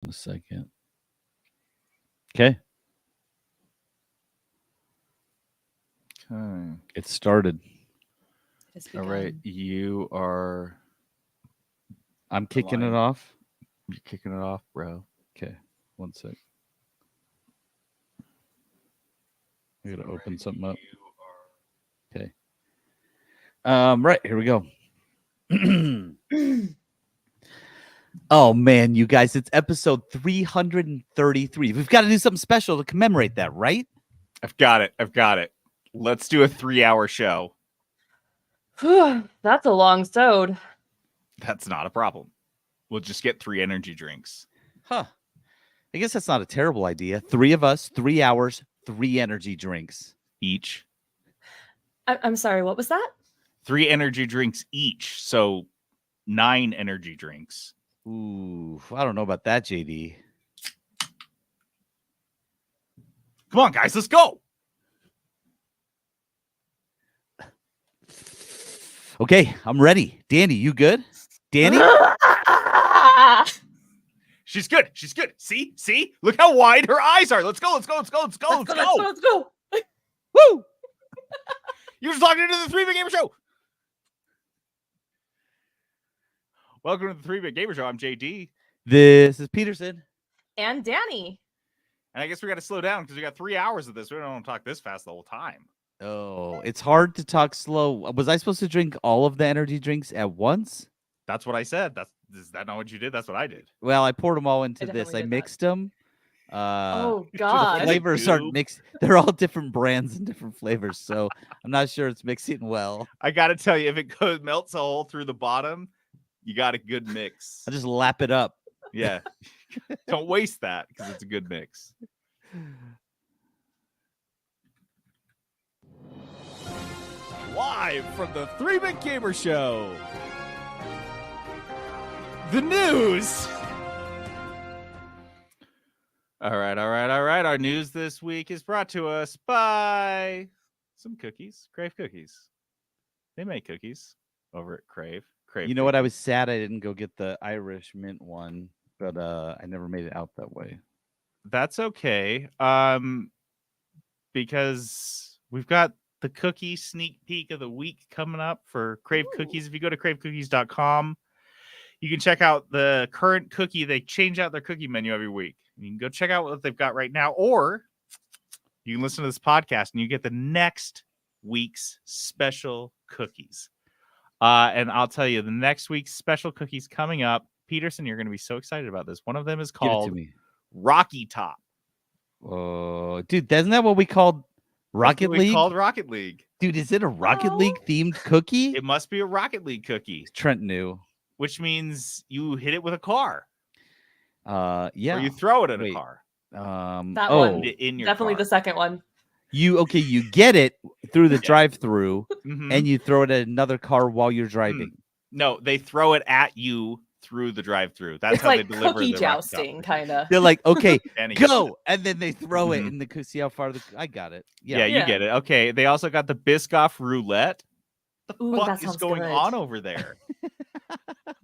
A second. Okay. Okay. It started. All right. You are. I'm kicking it Line. off. You're kicking it off, bro. Okay. One sec. I gotta open something up. Okay. Right, here we go. Oh man, you guys, it's episode 333. We've got to do something special to commemorate that, right? I've got it. Let's do a 3-hour show. That's a long sewed. That's not a problem. We'll just get 3 energy drinks. Huh. I guess that's not a terrible idea. 3 of us, 3 hours, 3 energy drinks. Each. I'm sorry, what was that? 3 energy drinks each. So 9 energy drinks. Ooh, I don't know about that, JD. Come on, guys, let's go. Okay, I'm ready. Danny, you good? Danny? She's good. See? Look how wide her eyes are. Let's go. Let's go. Woo! You're just logging into the 3-Bit Gamer Show. Welcome to the 3-Bit Gamer Show. I'm JD. This is Peterson. And Danny. And I guess we got to slow down because we got 3 hours of this. We don't want to talk this fast the whole time. Oh, it's hard to talk slow. Was I supposed to drink all of the energy drinks at once? That's what I said. Is that not what you did? That's what I did. Well, I poured them all into I this. I definitely did mixed them. Oh, The God. flavors aren't mixed. They're all different brands and different flavors, so I'm not sure it's mixing well. I got to tell you, if it melts a hole through the bottom, you got a good mix. I'll just lap it up. Yeah. Don't waste that because it's a good mix. Live from the 3-Bit Gamer Show. The news. All right. Our news this week is brought to us by some cookies, Crave Cookies. They make cookies over at Crave. You know what? I was sad I didn't go get the Irish mint one, but I never made it out that way. That's okay. Because we've got the cookie sneak peek of the week coming up for Crave Cookies. If you go to cravecookies.com, you can check out the current cookie. They change out their cookie menu every week. You can go check out what they've got right now, or you can listen to this podcast and you get the next week's special cookies. And I'll tell you, the next week's special cookies coming up, Peterson, you're going to be so excited about this. One of them is called Rocky Top. Oh, dude, isn't that what we called Rocket League? Called Rocket League. Dude, is it a Rocket League themed cookie? It must be a Rocket League cookie. Trent knew. Which means you hit it with a car. Yeah. Or you throw it at a car. That one. In your Definitely car. the second one. You get it through the drive-through, and you throw it at another car while you're driving. No, they throw it at you through the drive-through. That's It's how like they deliver cookie the jousting, kind of. They're like, okay, And go, and then they throw it in the. See how far I got it. Yeah, you get it. Okay, they also got the Biscoff roulette. Ooh, What that is sounds going good. on over there?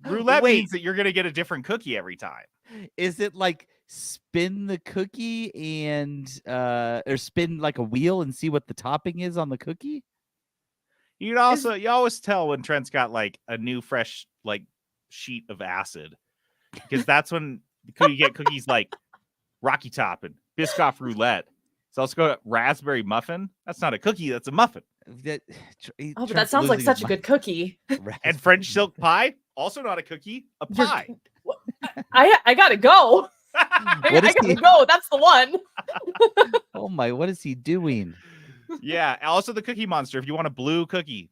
Roulette means that you're gonna get a different cookie every time. Is it like spin the cookie and or spin like a wheel and see what the topping is on the cookie? You always tell when Trent's got like a new fresh like sheet of acid, because that's when you get cookies like Rocky Top and Biscoff roulette. It's also got raspberry muffin. That's not a cookie, that's a muffin. But that sounds like such a good cookie. And French silk pie, also not a cookie, a pie. I gotta go. I gotta go. That's the one. Oh my, what is he doing? Yeah. Also the Cookie Monster, if you want a blue cookie.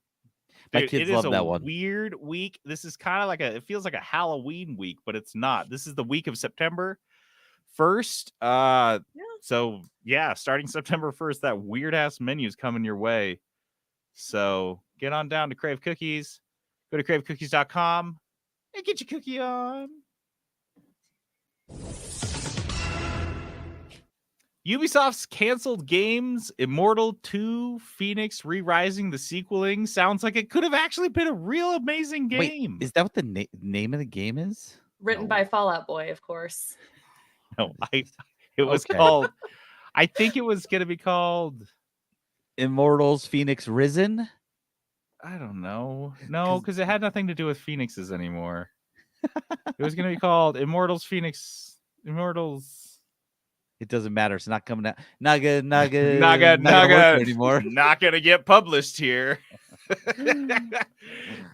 My Dude, kids it love is that a one. weird week. This is kind of like it feels like a Halloween week, but it's not. This is the week of September 1st. So yeah, starting September 1st, that weird ass menu is coming your way. So get on down to Crave Cookies. Go to cravecookies.com and get your cookie on. Ubisoft's canceled games, Immortal 2, Phoenix Re-Rising, the sequeling, sounds like it could have actually been a real amazing game. Wait, is that what the name of the game is? Written by Fallout Boy, of course. It was Okay. called. I think it was gonna be called. Immortals Phoenix Risen. I don't know. No, because it had nothing to do with phoenixes anymore. It was gonna be called Immortals. It doesn't matter. It's not coming out. Not gonna Naga, work there anymore. not gonna get published here.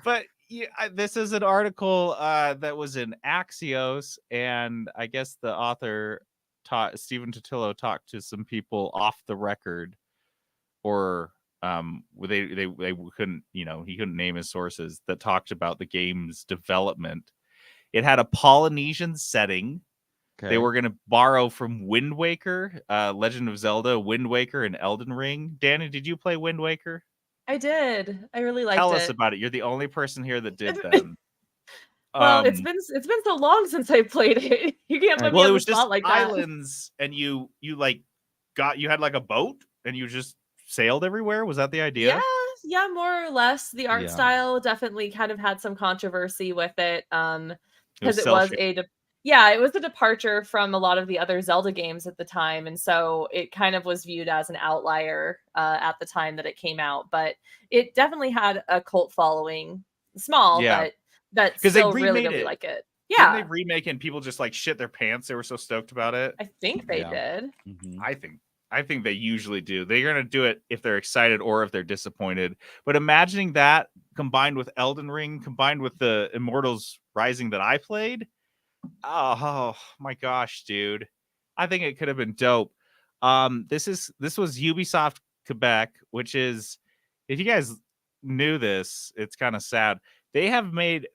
But yeah, this is an article that was in Axios, and I guess the author Stephen Totillo talked to some people off the record, or they couldn't, he couldn't name his sources, that talked about the game's development. It had a Polynesian setting. They were going to borrow from Wind Waker, Legend of Zelda, Wind Waker, and Elden Ring. Danny, did you play Wind Waker? I did. I really liked it. Tell us about it. You're the only person here that did then. Well, it's been so long since I played it. You can't put me on the spot like that. Islands, and you had like a boat, and you just sailed everywhere. Was that the idea? Yeah, more or less. The art style definitely kind of had some controversy with it, because it was a departure from a lot of the other Zelda games at the time, and so it kind of was viewed as an outlier at the time that it came out. But it definitely had a cult following, small, but that still really like it. Yeah, didn't they remake it and people just like shit their pants? They were so stoked about it. I think they did. Mm-hmm. I think they usually do. They're gonna do it if they're excited or if they're disappointed. But imagining that combined with Elden Ring, combined with the Immortals Rising that I played. Oh my gosh, dude. I think it could have been dope. This was Ubisoft Quebec, which is, if you guys knew this, it's kind of sad. They've made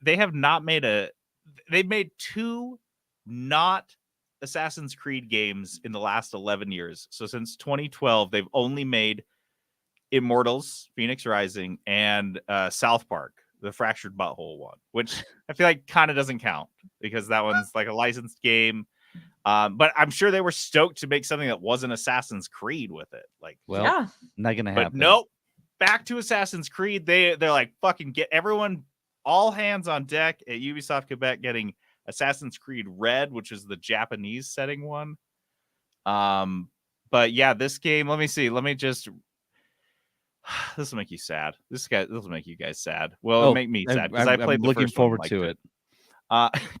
two not Assassin's Creed games in the last 11 years. So since 2012, they've only made Immortals, Phoenix Rising, and South Park, the Fractured Butthole one, which I feel like kind of doesn't count because that one's like a licensed game. But I'm sure they were stoked to make something that wasn't Assassin's Creed with it. Like, not gonna happen. But nope. Back to Assassin's Creed. They're like, fucking get everyone, all hands on deck at Ubisoft Quebec, getting Assassin's Creed Red, which is the Japanese setting one. But yeah, this game, let me see. Let me just. This will make you sad. This will make you guys sad. Well, it'll make me sad because I played the looking first forward one, to it.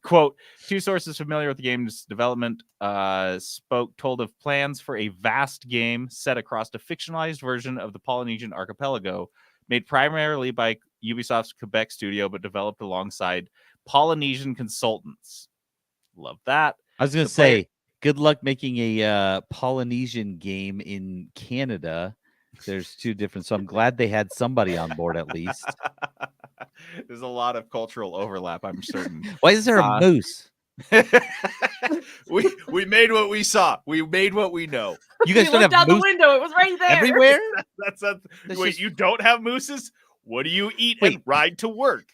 Quote, two sources familiar with the game's development told of plans for a vast game set across a fictionalized version of the Polynesian archipelago, made primarily by Ubisoft's Quebec studio, but developed alongside Polynesian consultants. Love that. I was going to say, good luck making a Polynesian game in Canada. There's two different, so I'm glad they had somebody on board at least. There's a lot of cultural overlap, I'm certain. Why is there a moose? we made what we saw. We made what we know. You guys looked out the window. It was right there. Everywhere? Wait, you don't have mooses? What do you eat and ride to work?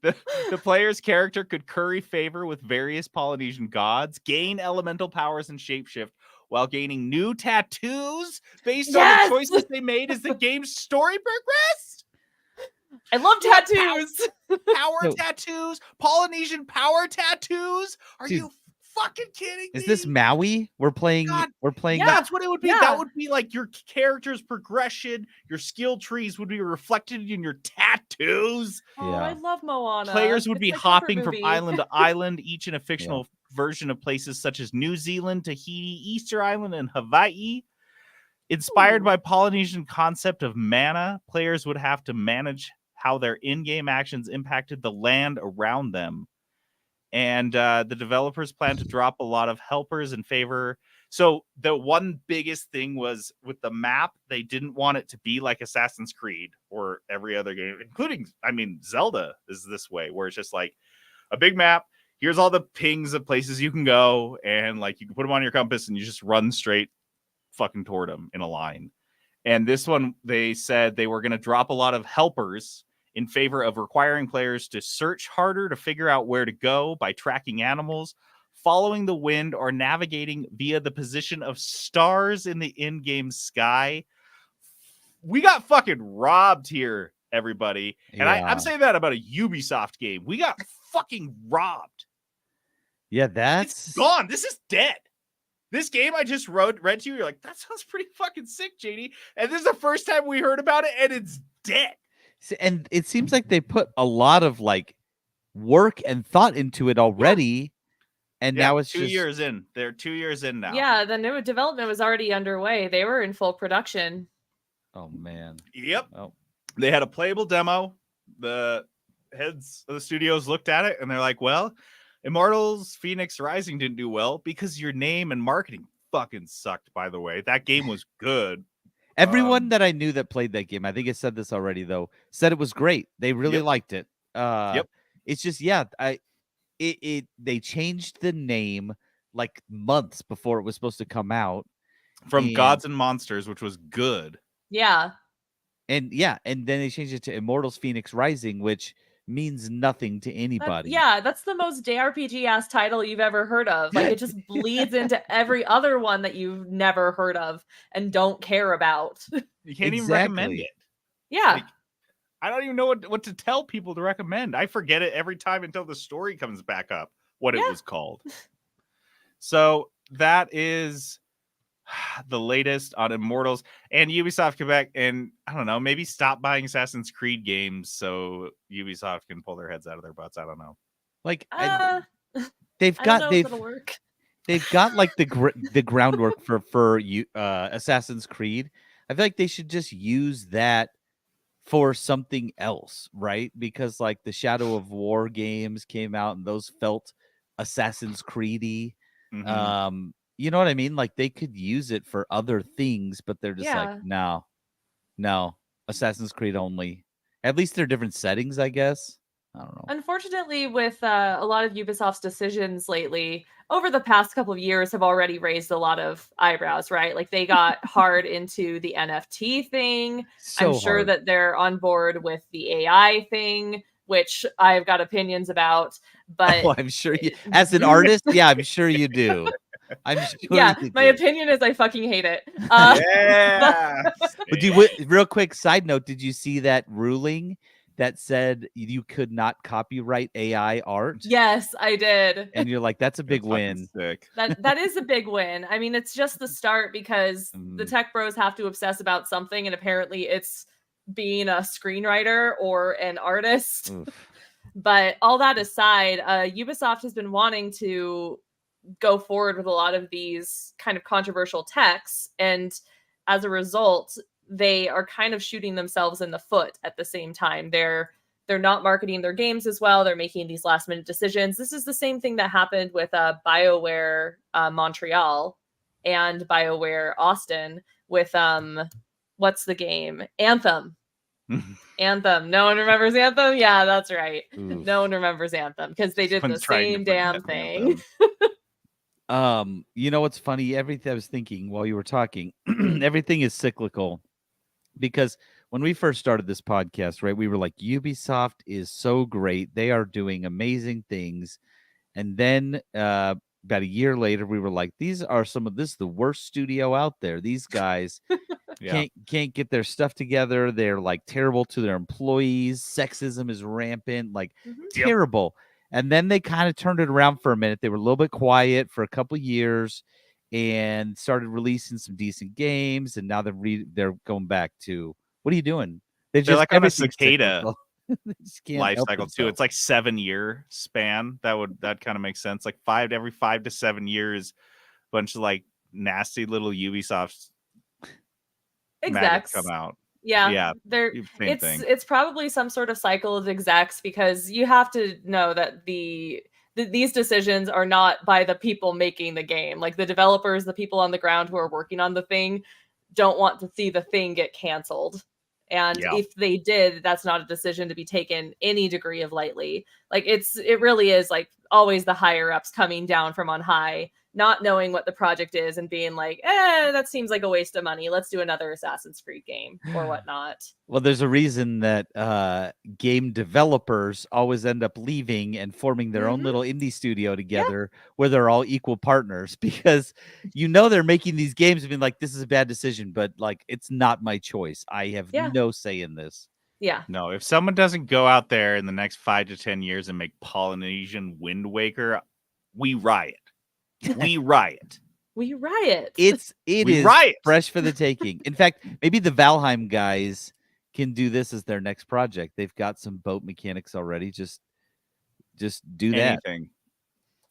The player's character could curry favor with various Polynesian gods, gain elemental powers, and shapeshift, while gaining new tattoos based on the choices they made as the game's story progressed. I love tattoos. Power tattoos, Polynesian power tattoos. Are you fucking kidding me? Is this Maui? We're playing. Yeah, that's what it would be. Yeah. That would be like your character's progression. Your skill trees would be reflected in your tattoos. Oh, I love Moana. Players would be like hopping from island to island, each in a fictional version of places such as New Zealand, Tahiti, Easter Island, and Hawaii. Inspired by Polynesian concept of mana, players would have to manage how their in-game actions impacted the land around them. And the developers plan to drop a lot of helpers in favor. So the one biggest thing was with the map, they didn't want it to be like Assassin's Creed or every other game, including, Zelda is this way, where it's just like a big map. Here's all the pings of places you can go, and like you can put them on your compass and you just run straight fucking toward them in a line. And this one, they said they were going to drop a lot of helpers in favor of requiring players to search harder to figure out where to go by tracking animals, following the wind, or navigating via the position of stars in the in-game sky. We got fucking robbed here, everybody. And I'm saying that about a Ubisoft game. We got fucking robbed. Yeah, It's that's gone. This is dead. This game I just read to you. You're like, that sounds pretty fucking sick, JD. And this is the first time we heard about it, and it's dead. and it seems like they put a lot of like work and thought into it already, and now it's 2 just years in. They're 2 years in now. Yeah, the new development was already underway. They were in full production. Oh man. Yep. Oh. They had a playable demo. The heads of the studios looked at it and they're like, well, Immortals Phoenix Rising didn't do well because your name and marketing fucking sucked, by the way. That game was good. Everyone that I knew that played that game, I think I said this already though, said it was great. They really liked it. It's just they changed the name like months before it was supposed to come out. From Gods and Monsters, which was good. Yeah. And then they changed it to Immortals Phoenix Rising, which means nothing to anybody. That's the most JRPG ass title you've ever heard of. Like it just bleeds into every other one that you've never heard of and don't care about. You can't even recommend it. Yeah. Like, I don't even know what to tell people to recommend. I forget it every time until the story comes back up, what it was called. So that is the latest on Immortals and Ubisoft Quebec. And I don't know, maybe stop buying Assassin's Creed games so Ubisoft can pull their heads out of their butts. I don't know. Like they've got like the groundwork for Assassin's Creed. I feel like they should just use that for something else, right? Because like the Shadow of War games came out and those felt Assassin's Creedy. Mm-hmm. You know what I mean? Like they could use it for other things, but they're just like, no, Assassin's Creed only. At least they're different settings, I guess. I don't know. Unfortunately, with a lot of Ubisoft's decisions lately, over the past couple of years, have already raised a lot of eyebrows, right? Like they got hard into the NFT thing. I'm sure that they're on board with the AI thing, which I've got opinions about. But I'm sure you, as an artist, I'm sure you do. I'm sure my opinion is I fucking hate it. But real quick side note, did you see that ruling that said you could not copyright AI art? Yes, I did. And you're like, that's a big win. That is a big win. I mean, it's just the start because the tech bros have to obsess about something, and apparently it's being a screenwriter or an artist. Oof. But all that aside, Ubisoft has been wanting to go forward with a lot of these kind of controversial techs, and as a result, they are kind of shooting themselves in the foot at the same time. They're not marketing their games as well. They're making these last minute decisions. This is the same thing that happened with BioWare Montreal and BioWare Austin with what's the game? Anthem. Anthem. No one remembers Anthem? Yeah, that's right. Oof. No one remembers Anthem because they did the same damn thing. You know what's funny? Everything I was thinking while you were talking, everything is cyclical. Because when we first started this podcast, right, we were like, Ubisoft is so great. They are doing amazing things. And then about a year later, we were like, this is the worst studio out there. These guys can't get their stuff together. They're like terrible to their employees. Sexism is rampant, like terrible. And then they kind of turned it around for a minute. They were a little bit quiet for a couple of years and started releasing some decent games. And now they're going back to, what are you doing? They're like on a cicada life cycle too. It's like 7-year span. That kind of makes sense. Like every 5 to 7 years, bunch of like nasty little Ubisoft execs come out. Yeah. It's probably some sort of cycle of execs, because you have to know that these decisions are not by the people making the game. Like the developers, the people on the ground who are working on the thing don't want to see the thing get canceled. And if they did, that's not a decision to be taken any degree of lightly. Like it really is like always the higher ups coming down from on high, not knowing what the project is and being like, that seems like a waste of money. Let's do another Assassin's Creed game or whatnot. Well, there's a reason that game developers always end up leaving and forming their own little indie studio together where they're all equal partners, because they're making these games and being like, this is a bad decision, but like, it's not my choice. I have no say in this. Yeah. No, if someone doesn't go out there in the next 5 to 10 years and make Polynesian Wind Waker, we riot. We riot. We riot. It We is riot. fresh for the taking. In fact, maybe the Valheim guys can do this as their next project. They've got some boat mechanics already. Just do that. Anything.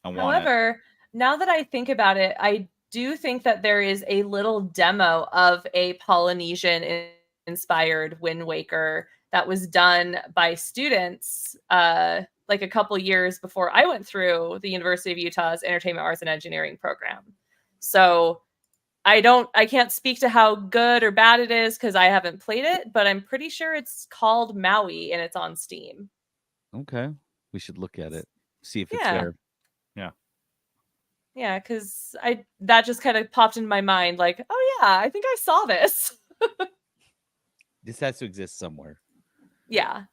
I want it. However, now that I think about it, I do think that there is a little demo of a Polynesian inspired Wind Waker that was done by students like a couple years before I went through the University of Utah's Entertainment Arts and Engineering program. So I can't speak to how good or bad it is because I haven't played it, but I'm pretty sure it's called Maui and it's on Steam. Okay. We should look at it. See if it's Yeah. there. Yeah, because that just kind of popped into my mind, like, oh yeah, I think I saw this. This has to exist somewhere. Yeah.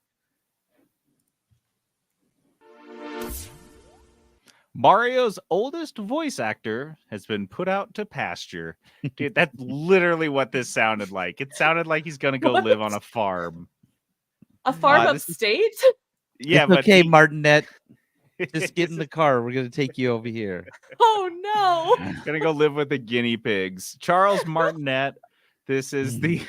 Mario's oldest voice actor has been put out to pasture. Dude, that's literally what this sounded like. It sounded like he's gonna go live on a farm. A farm this is- upstate? Yeah, It's but okay, Martinet. Just get in the car. We're gonna take you over here. Oh no. Gonna go live with the guinea pigs. Charles Martinet. This is the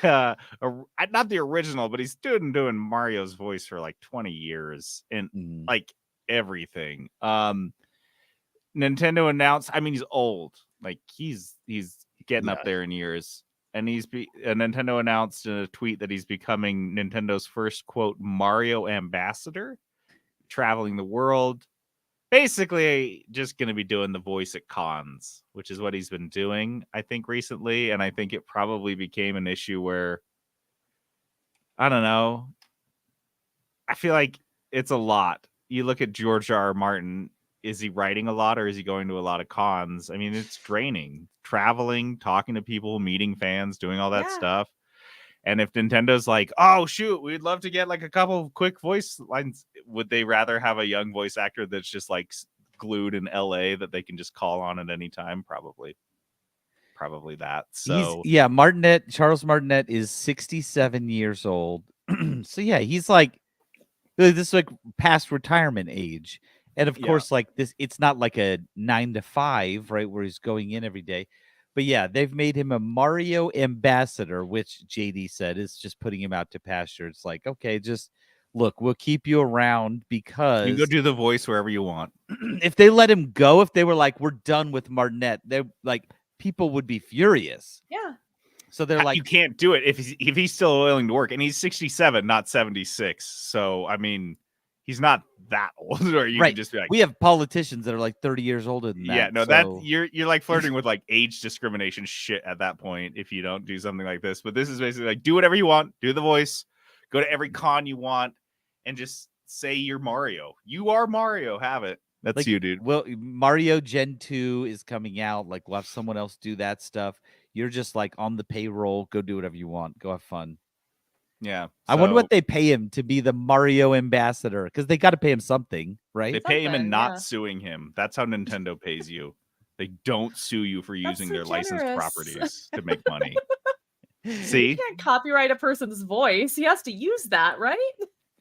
not the original, but he's doing Mario's voice for like 20 years and Mhm. like everything. Nintendo announced, I mean, he's old, like he's getting up there in years, and Nintendo announced in a tweet that he's becoming Nintendo's first quote Mario ambassador, traveling the world. Basically, just going to be doing the voice at cons, which is what he's been doing, I think, recently. And I think it probably became an issue where, I don't know, I feel like it's a lot. You look at George R.R. Martin, is he writing a lot or is he going to a lot of cons? I mean, it's draining. Traveling, talking to people, meeting fans, doing all that stuff. And if Nintendo's like, oh, shoot, we'd love to get like a couple of quick voice lines, would they rather have a young voice actor that's just like glued in LA that they can just call on at any time? Probably that. So Charles Martinet is 67 years old. So yeah, he's like, this is like past retirement age. And of course, like this, it's not like a 9 to 5, right, where he's going in every day. But yeah, they've made him a Mario ambassador, which JD said is just putting him out to pasture. It's like, okay, just look, we'll keep you around because you can go do the voice wherever you want. If they let him go, if they were like, we're done with Martinet, they like people would be furious. Yeah. So they're like, you can't do it if he's still willing to work, and he's 67, not 76. So I mean, he's not that old, or you can just be like, we have politicians that are like 30 years older than that. Yeah, no, so... that you're like flirting with like age discrimination shit at that point if you don't do something like this. But this is basically like, do whatever you want, do the voice, go to every con you want, and just say you're Mario. You are Mario. Have it. That's like, you, dude. Well, Mario Gen 2 is coming out. Like, we'll have someone else do that stuff. You're just like on the payroll. Go do whatever you want. Go have fun. Yeah. I wonder what they pay him to be the Mario ambassador, because they got to pay him something, right? They pay him in not suing him. That's how Nintendo pays you. They don't sue you for using their licensed properties to make money. See? You can't copyright a person's voice. He has to use that, right?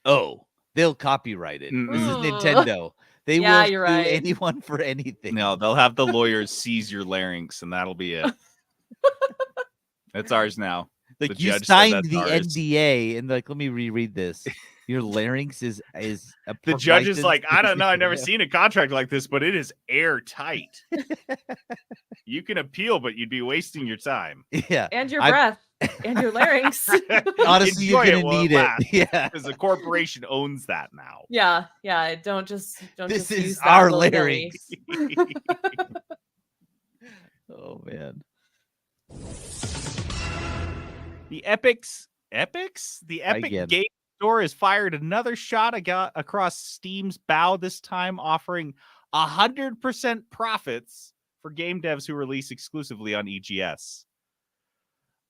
Oh, they'll copyright it. This is Nintendo. They will sue anyone for anything. No, they'll have the lawyers seize your larynx, and that'll be it. That's ours now. Like, you signed the NDA, and like, let me reread this. Your larynx is the judge is like, I don't know, I've never seen a contract like this, but it is airtight. You can appeal, but you'd be wasting your time. Yeah, and your breath, and your larynx. Honestly, you're gonna need it. Yeah, because the corporation owns that now. Yeah. Don't just. This just is use our larynx. Oh man. The Epic Game Store has fired another shot across Steam's bow, this time offering 100% profits for game devs who release exclusively on EGS.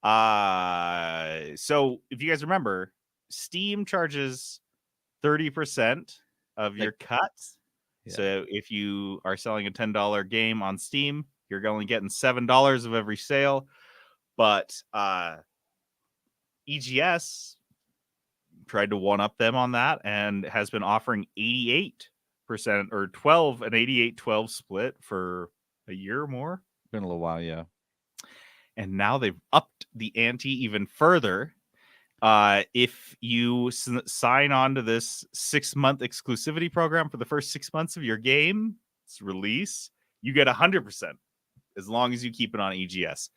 So if you guys remember, Steam charges 30% of your cut. Yeah. So if you are selling a $10 game on Steam, you're only getting $7 of every sale. But EGS tried to one-up them on that and has been offering 88% or 12, an 88-12 split for a year or more. Been a little while, yeah. And now they've upped the ante even further. If you sign on to this 6-month exclusivity program for the first 6 months of your game's release, you get 100% as long as you keep it on EGS.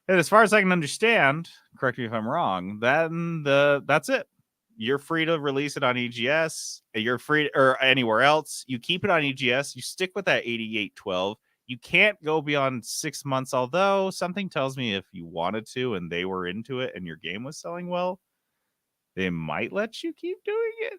And as far as I can understand, correct me if I'm wrong, then that's it. You're free to release it on EGS. You're free or anywhere else. You keep it on EGS. You stick with that 88-12. You can't go beyond 6 months, although something tells me if you wanted to and they were into it and your game was selling well, they might let you keep doing it.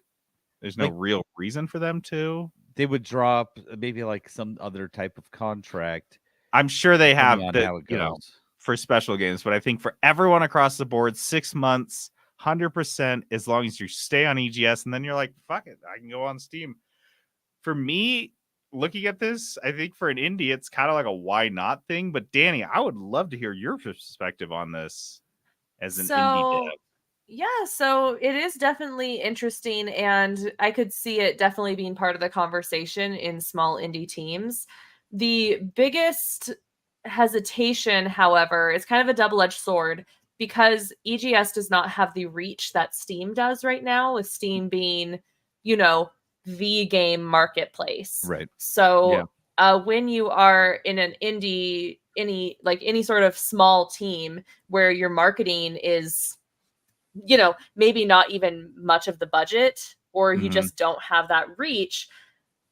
There's no real reason for them to. They would drop maybe like some other type of contract. I'm sure they have that, for special games, but I think for everyone across the board, 6 months, 100%, as long as you stay on EGS, and then you're like, fuck it, I can go on Steam. For me, looking at this, I think for an indie, it's kind of like a why not thing. But Danny, I would love to hear your perspective on this as an indie dev. Yeah, so it is definitely interesting, and I could see it definitely being part of the conversation in small indie teams. The biggest hesitation, however, is kind of a double-edged sword because EGS does not have the reach that Steam does right now, with Steam being, the game marketplace. Right. So when you are in an indie, any sort of small team where your marketing is, maybe not even much of the budget, or you just don't have that reach,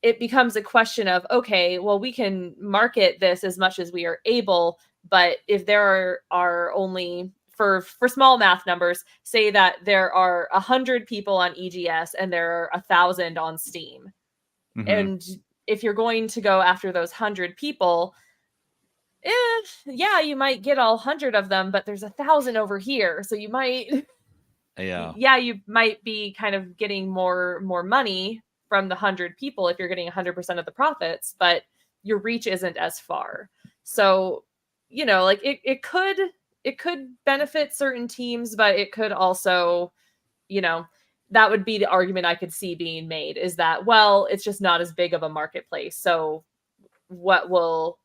it becomes a question of, okay, well, we can market this as much as we are able, but if there are only, for small math numbers, say that there are 100 people on EGS and there are 1,000 on Steam. And if you're going to go after those 100 people, you might get all 100 of them, but there's 1,000 over here. So you might, you might be kind of getting more money from the 100 people if you're getting 100% of the profits, but your reach isn't as far. So, it could benefit certain teams, but it could also, that would be the argument I could see being made, is that, well, it's just not as big of a marketplace. So what will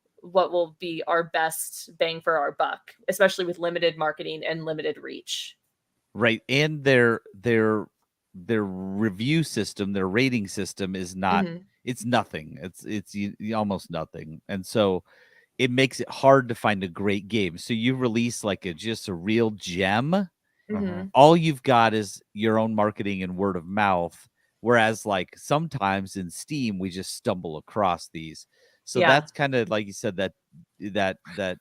be our best bang for our buck, especially with limited marketing and limited reach. Right. And their review system, their rating system is not, it's nothing. It's almost nothing. And so it makes it hard to find a great game. So you release just a real gem. All you've got is your own marketing and word of mouth. Whereas sometimes in Steam, we just stumble across these. So that's kind of, like you said, that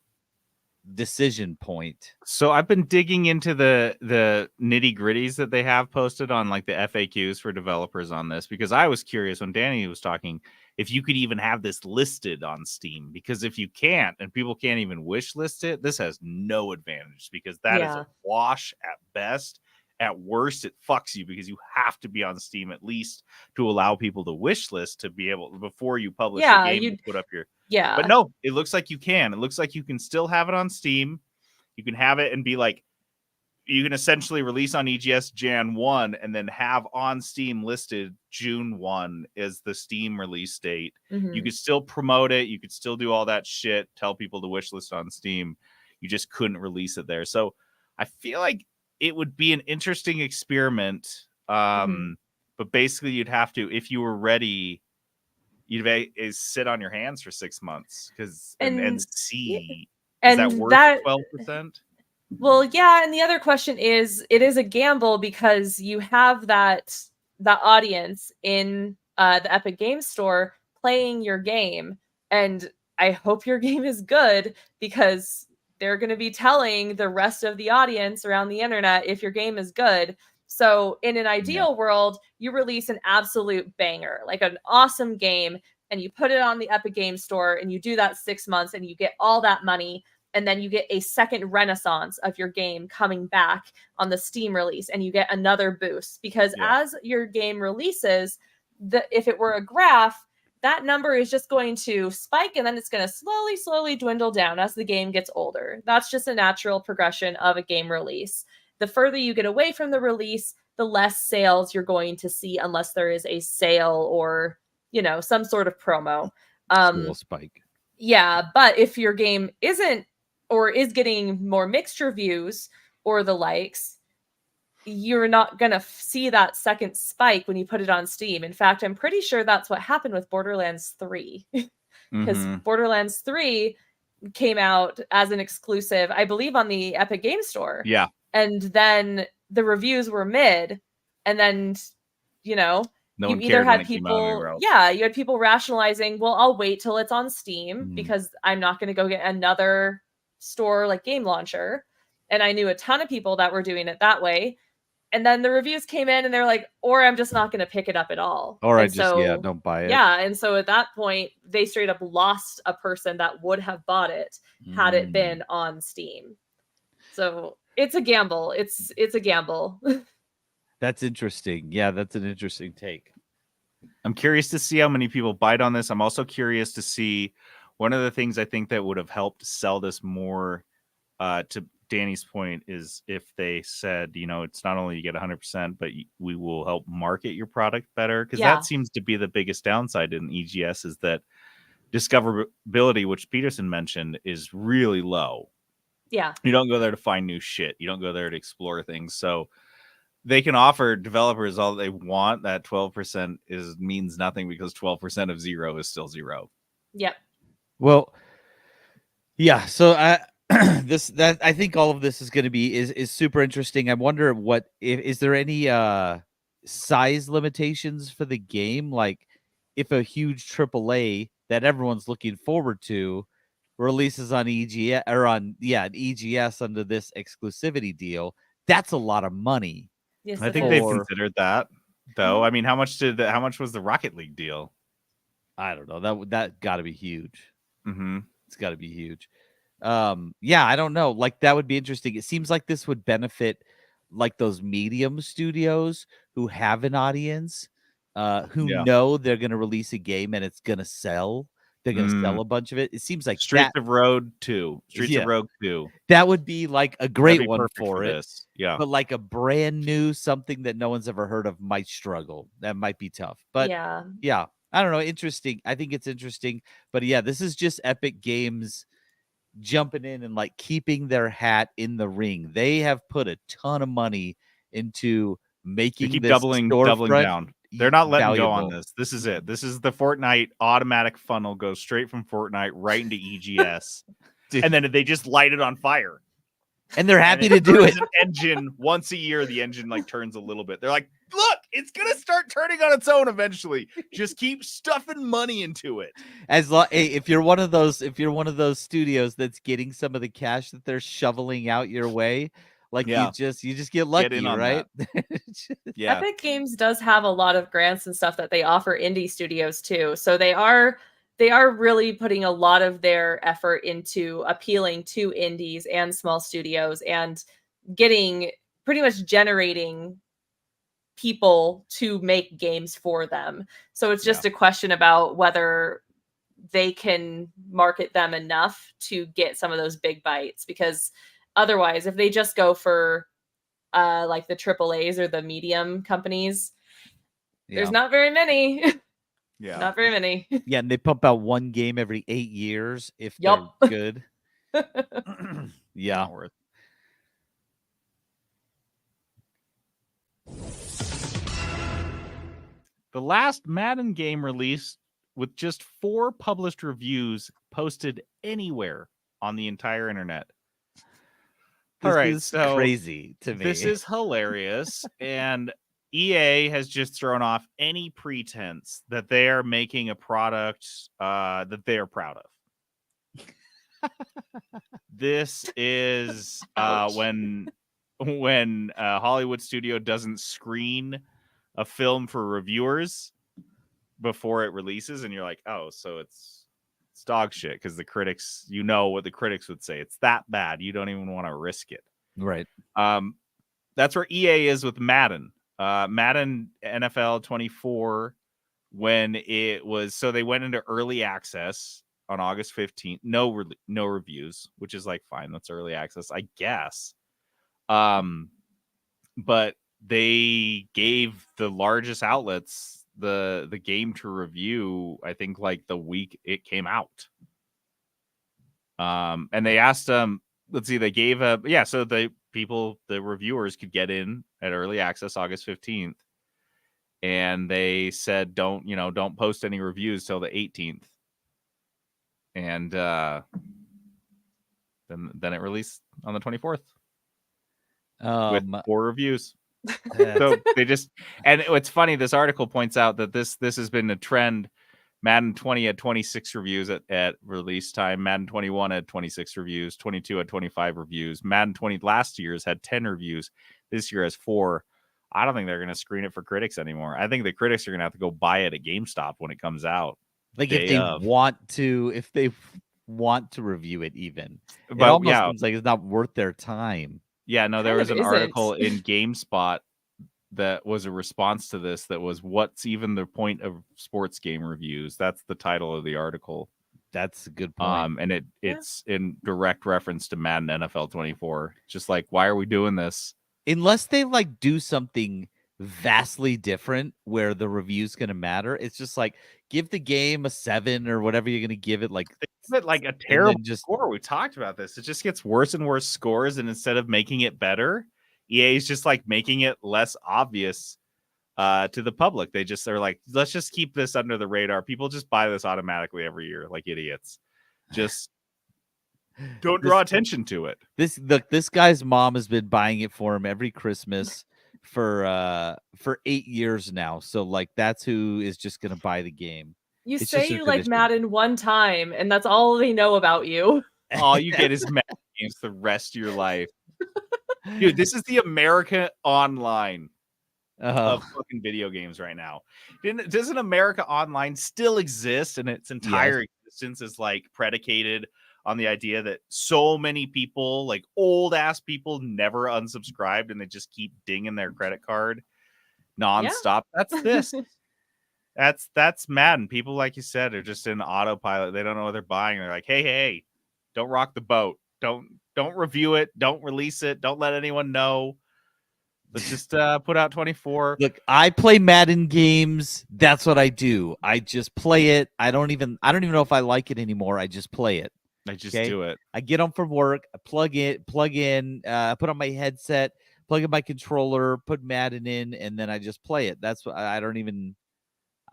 decision point. So I've been digging into the nitty gritties that they have posted on the FAQs for developers on this, because I was curious when Danny was talking if you could even have this listed on Steam, because if you can't and people can't even wish list it, this has no advantage, because that is a wash at best. At worst, it fucks you because you have to be on Steam at least to allow people to wish list to be able, before you publish the game, you put up your. But no, it looks like you can. It looks like you can still have it on Steam. You can have it and be you can essentially release on EGS Jan 1 and then have on Steam listed June 1 is the Steam release date. You could still promote it. You could still do all that shit, tell people to wish list on Steam. You just couldn't release it there. So I feel like it would be an interesting experiment. But basically you'd have to, if you were ready, you'd sit on your hands for 6 months and see. Is that worth 12%? Well, yeah, and the other question is, it is a gamble because you have that audience in the Epic Games Store playing your game, and I hope your game is good, because they're going to be telling the rest of the audience around the internet if your game is good. So in an ideal world, you release an absolute banger, like an awesome game, and you put it on the Epic Games Store, and you do that 6 months, and you get all that money. And then you get a second renaissance of your game coming back on the Steam release, and you get another boost, because as your game releases, if it were a graph, that number is just going to spike, and then it's going to slowly dwindle down as the game gets older. That's just a natural progression of a game release. The further you get away from the release, the less sales you're going to see, unless there is a sale or, some sort of promo. It's a little spike. Yeah, but if your game isn't or is getting more mixed reviews or the likes, you're not going to see that second spike when you put it on Steam. In fact, I'm pretty sure that's what happened with Borderlands 3. Because Borderlands 3 came out as an exclusive, I believe, on the Epic Game Store. Yeah. And then the reviews were mid. And then, no you either had people, you had people rationalizing, well, I'll wait till it's on Steam because I'm not going to go get another store like Game Launcher. And I knew a ton of people that were doing it that way. And then the reviews came in and they're like, or I'm just not going to pick it up at all. Or I just, don't buy it. Yeah. And so at that point, they straight up lost a person that would have bought it had it been on Steam. So it's a gamble. It's a gamble. That's interesting. Yeah, that's an interesting take. I'm curious to see how many people bite on this. I'm also curious to see one of the things I think that would have helped sell this more, to Danny's point, is if they said, it's not only you get 100%, but we will help market your product better. Because that seems to be the biggest downside in EGS, is that discoverability, which Peterson mentioned, is really low. Yeah. You don't go there to find new shit. You don't go there to explore things. So they can offer developers all they want. That 12% means nothing, because 12% of 0 is still 0. Yep. Well, yeah. So I think all of this is going to be is super interesting. I wonder is there any size limitations for the game? Like if a huge AAA that everyone's looking forward to releases on EGS EGS under this exclusivity deal, that's a lot of money. Yes, I think they've considered that, though. I mean, how much was the Rocket League deal? I don't know. That got to be huge. Mm-hmm. It's got to be huge. I don't know. Like that would be interesting. It seems like this would benefit like those medium studios who have an audience, who know they're going to release a game and it's going to sell. They're going to sell a bunch of it. It seems like Streets of Rogue 2. That would be like a great one for it. This. Yeah. But like a brand new something that no one's ever heard of might struggle. That might be tough. But yeah, I don't know. Interesting. I think it's interesting. But yeah, this is just Epic Games jumping in and like keeping their hat in the ring. They have put a ton of money into making keep this doubling down. They're not letting go on this. This is it. This is the Fortnite automatic funnel, goes straight from Fortnite right into EGS. And then they just light it on fire. And they're happy to do it. An engine once a year, the engine like turns a little bit. They're like, look, it's gonna start turning on its own eventually. Just keep stuffing money into it. If you're one of those studios that's getting some of the cash that they're shoveling out your way, like you just get lucky, right? Yeah. Epic Games does have a lot of grants and stuff that they offer indie studios too. So they are really putting a lot of their effort into appealing to indies and small studios and pretty much generating people to make games for them. So it's just a question about whether they can market them enough to get some of those big bites, because otherwise, if they just go for like the AAAs or the medium companies, there's not very many. Yeah. Not very many. Yeah, and they pump out one game every 8 years if they're good. Yeah. The last Madden game released with just 4 published reviews posted anywhere on the entire internet. This is crazy to me. This is hilarious. And EA has just thrown off any pretense that they are making a product that they are proud of. This is when a Hollywood studio doesn't screen a film for reviewers before it releases, and you're like, oh, so it's dog shit, because the critics, what the critics would say. It's that bad. You don't even want to risk it. Right. That's where EA is with Madden. Madden NFL 24, when it was, so they went into early access on August 15th. No reviews, which is like, fine, that's early access, I guess. But they gave the largest outlets the game to review, I think like the week it came out. And they asked them, let's see, they gave so the reviewers could get in at early access August 15th. And they said, don't post any reviews till the 18th. And then it released on the 24th with 4 reviews. So they just, and it's funny, this article points out that this has been a trend. Madden 20 had 26 reviews at release time. Madden 21 had 26 reviews. 22 had 25 reviews. Madden 20 last year's had 10 reviews. This year has 4. I don't think they're going to screen it for critics anymore. I think the critics are going to have to go buy it at GameStop when it comes out. Like if they want to review it, even. But it almost seems like it's not worth their time. Yeah, no, there was an article in GameSpot that was a response to this that was, what's even the point of sports game reviews? That's the title of the article. That's a good point. And it's in direct reference to Madden NFL 24. Just like, why are we doing this? Unless they like do something vastly different where the review's going to matter. It's just like, give the game a 7 or whatever you're going to give it. Like, give it like a terrible score. We talked about this. It just gets worse and worse scores. And instead of making it better, EA is just like making it less obvious to the public. They're like, let's just keep this under the radar. People just buy this automatically every year, like idiots. Just don't draw attention to it. This guy's mom has been buying it for him every Christmas for 8 years now. So like, that's who is just going to buy the game. It's say you like Madden one time, and that's all they know about you. All you get is Madden games the rest of your life. Dude, this is the America Online of fucking video games right now. Doesn't America Online still exist, and its entire existence is like predicated on the idea that so many people, like old ass people, never unsubscribed and they just keep dinging their credit card nonstop? Yeah. That's this. That's Madden. People, like you said, are just in autopilot. They don't know what they're buying. They're like, hey, don't rock the boat. Don't review it. Don't release it. Don't let anyone know. Let's just put out 24. Look, I play Madden games. That's what I do. I just play it. I don't even know if I like it anymore. I just play it. I just do it. I get home from work, I plug in, put on my headset, plug in my controller, put Madden in, and then I just play it. That's what I don't even.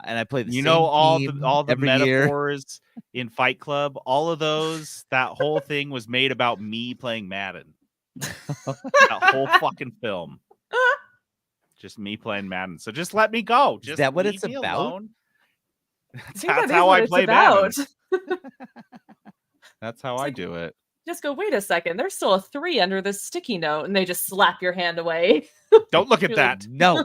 And I play the same all team the metaphors year. In Fight Club, all of those. That whole thing was made about me playing Madden. That whole fucking film, just me playing Madden. So just let me go. Just is that what it's about? That's how I play Madden. That's how I do it. Just go, wait a second. There's still a 3 under this sticky note, and they just slap your hand away. Don't look at that. No.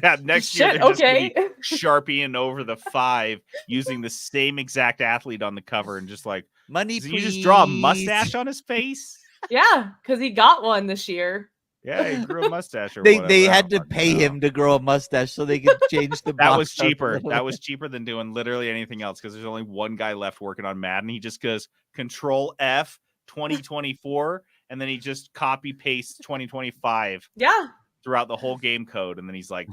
Yeah, next year they're just gonna be sharpieing over the 5 using the same exact athlete on the cover and just like, money, please. You just draw a mustache on his face? Yeah, because he got one this year. Yeah, he grew a mustache. Or they had to pay him to grow a mustache so they could change the. That was cheaper. That was cheaper than doing literally anything else because there's only one guy left working on Madden. He just goes Control F 2024, and then he just copy pastes 2025. Yeah. Throughout the whole game code, and then he's like,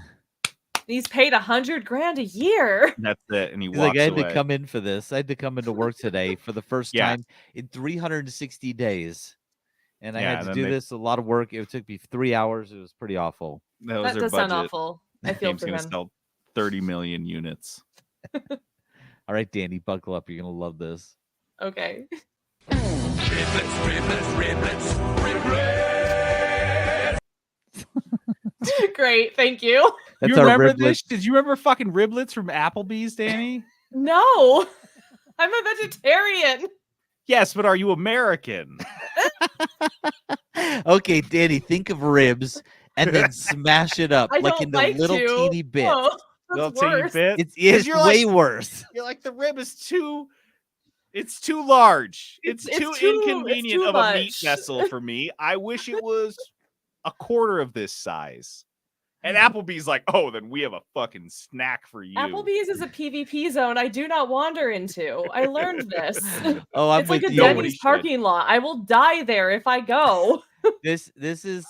he's paid $100,000 a year. That's it, and he's walks like, I had to come in for this. I had to come into work today for the first time in 360 days. And I had to do this, a lot of work. It took me 3 hours. It was pretty awful. That does sound awful. I feel for him. Sell 30 million units. All right, Danny, buckle up. You're going to love this. Okay. Great. Thank you. You remember this? Did you remember fucking riblets from Applebee's, Danny? No. I'm a vegetarian. Yes, but are you American? Okay, Danny, think of ribs and then smash it up like in the little teeny bits. Oh, little teeny bit. It's way worse. You're like, the rib is too. It's too large. It's too inconvenient of a meat vessel for me. I wish it was a quarter of this size. And Applebee's like, oh, then we have a fucking snack for you. Applebee's is a PvP zone I do not wander into. I learned this. Oh, I'm it's like a Denny's parking lot. I will die there if I go. This is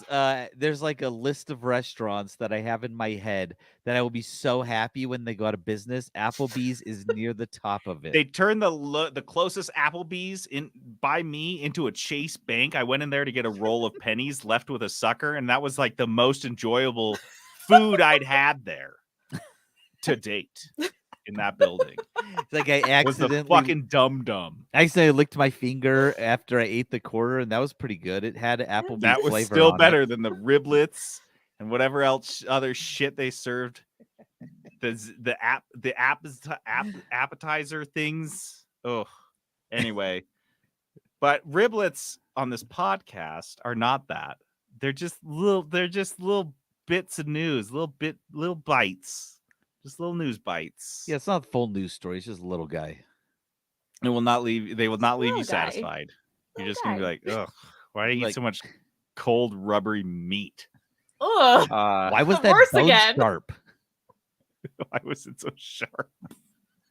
there's like a list of restaurants that I have in my head that I will be so happy when they go out of business. Applebee's is near the top of it. They turned the closest Applebee's in by me into a Chase Bank. I went in there to get a roll of pennies, left with a sucker, and that was like the most enjoyable food I'd had there to date in that building. It's like I Was the accidentally fucking dum-dum. I accidentally licked my finger after I ate the quarter, and that was pretty good. It had Applebee's That was flavor still on better it. than the riblets and whatever else other shit they served. The appetizer things. Oh, anyway. But riblets on this podcast are not that. They're just little bits of news, little bites. Just little news bites. Yeah, it's not a full news story. It's just a little guy. They will not leave you Little guy. satisfied. You're Little just gonna be guy. like, ugh, why do you eat Like- so much cold, rubbery meat? Ugh. Why was that Worse bone again. sharp? Why was it so sharp?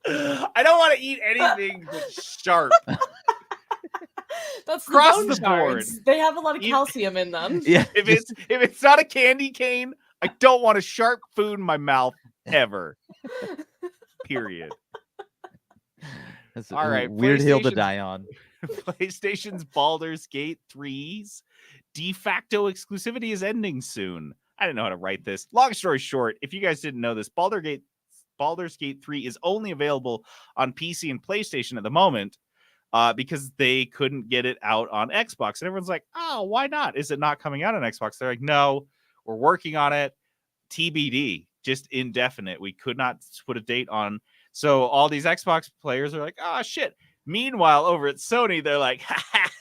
I don't want to eat anything that's sharp. That's Across the bone the board. shards. They have a lot of You- calcium in them. Yeah, If it's not a candy cane, I don't want a sharp food in my mouth ever. Period. that's all right, a weird hill to PlayStation- die on. PlayStation's Baldur's Gate 3's de facto exclusivity is ending soon. I didn't know how to write this. Long story short, if you guys didn't know this, Baldur's Gate 3 is only available on PC and PlayStation at the moment because they couldn't get it out on Xbox. And everyone's like, oh, why not? Is it not coming out on Xbox? They're like, no, we're working on it. TBD, just indefinite. We could not put a date on. So all these Xbox players are like, oh, shit. Meanwhile, over at Sony, they're like,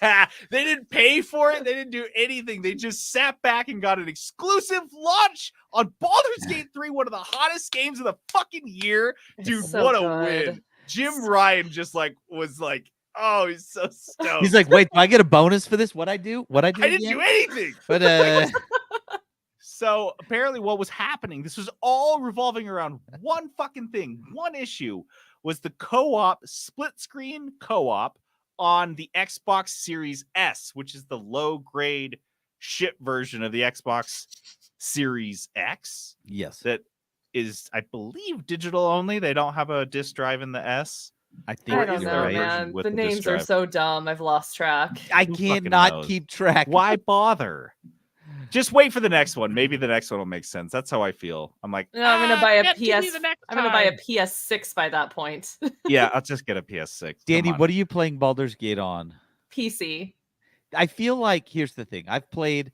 they didn't pay for it. They didn't do anything. They just sat back and got an exclusive launch on Baldur's Gate 3, one of the hottest games of the fucking year. Dude, so what a good. win. Jim Ryan just was like, oh, he's so stoked. He's like, wait, do I get a bonus for this? What I do? I didn't again? do anything. But So apparently what was happening, this was all revolving around one fucking thing. One issue was the co-op, split screen co-op on the Xbox Series S, which is the low grade shit version of the Xbox Series X yes, that is, I believe, digital only. They don't have a disc drive in the S. I think I don't is you're know, there a right. version man. with The the disc names are drive? so dumb. I've lost track. I Who fucking cannot knows? keep track. Why bother? Just wait for the next one. Maybe the next one will make sense. That's how I feel. I'm like, No, I'm gonna buy a give me PS. the next I'm gonna buy a time. PS6 by that point. Yeah, I'll just get a PS6. Come Danny, on. what are you playing Baldur's Gate on? PC. I feel like here's the thing. I've played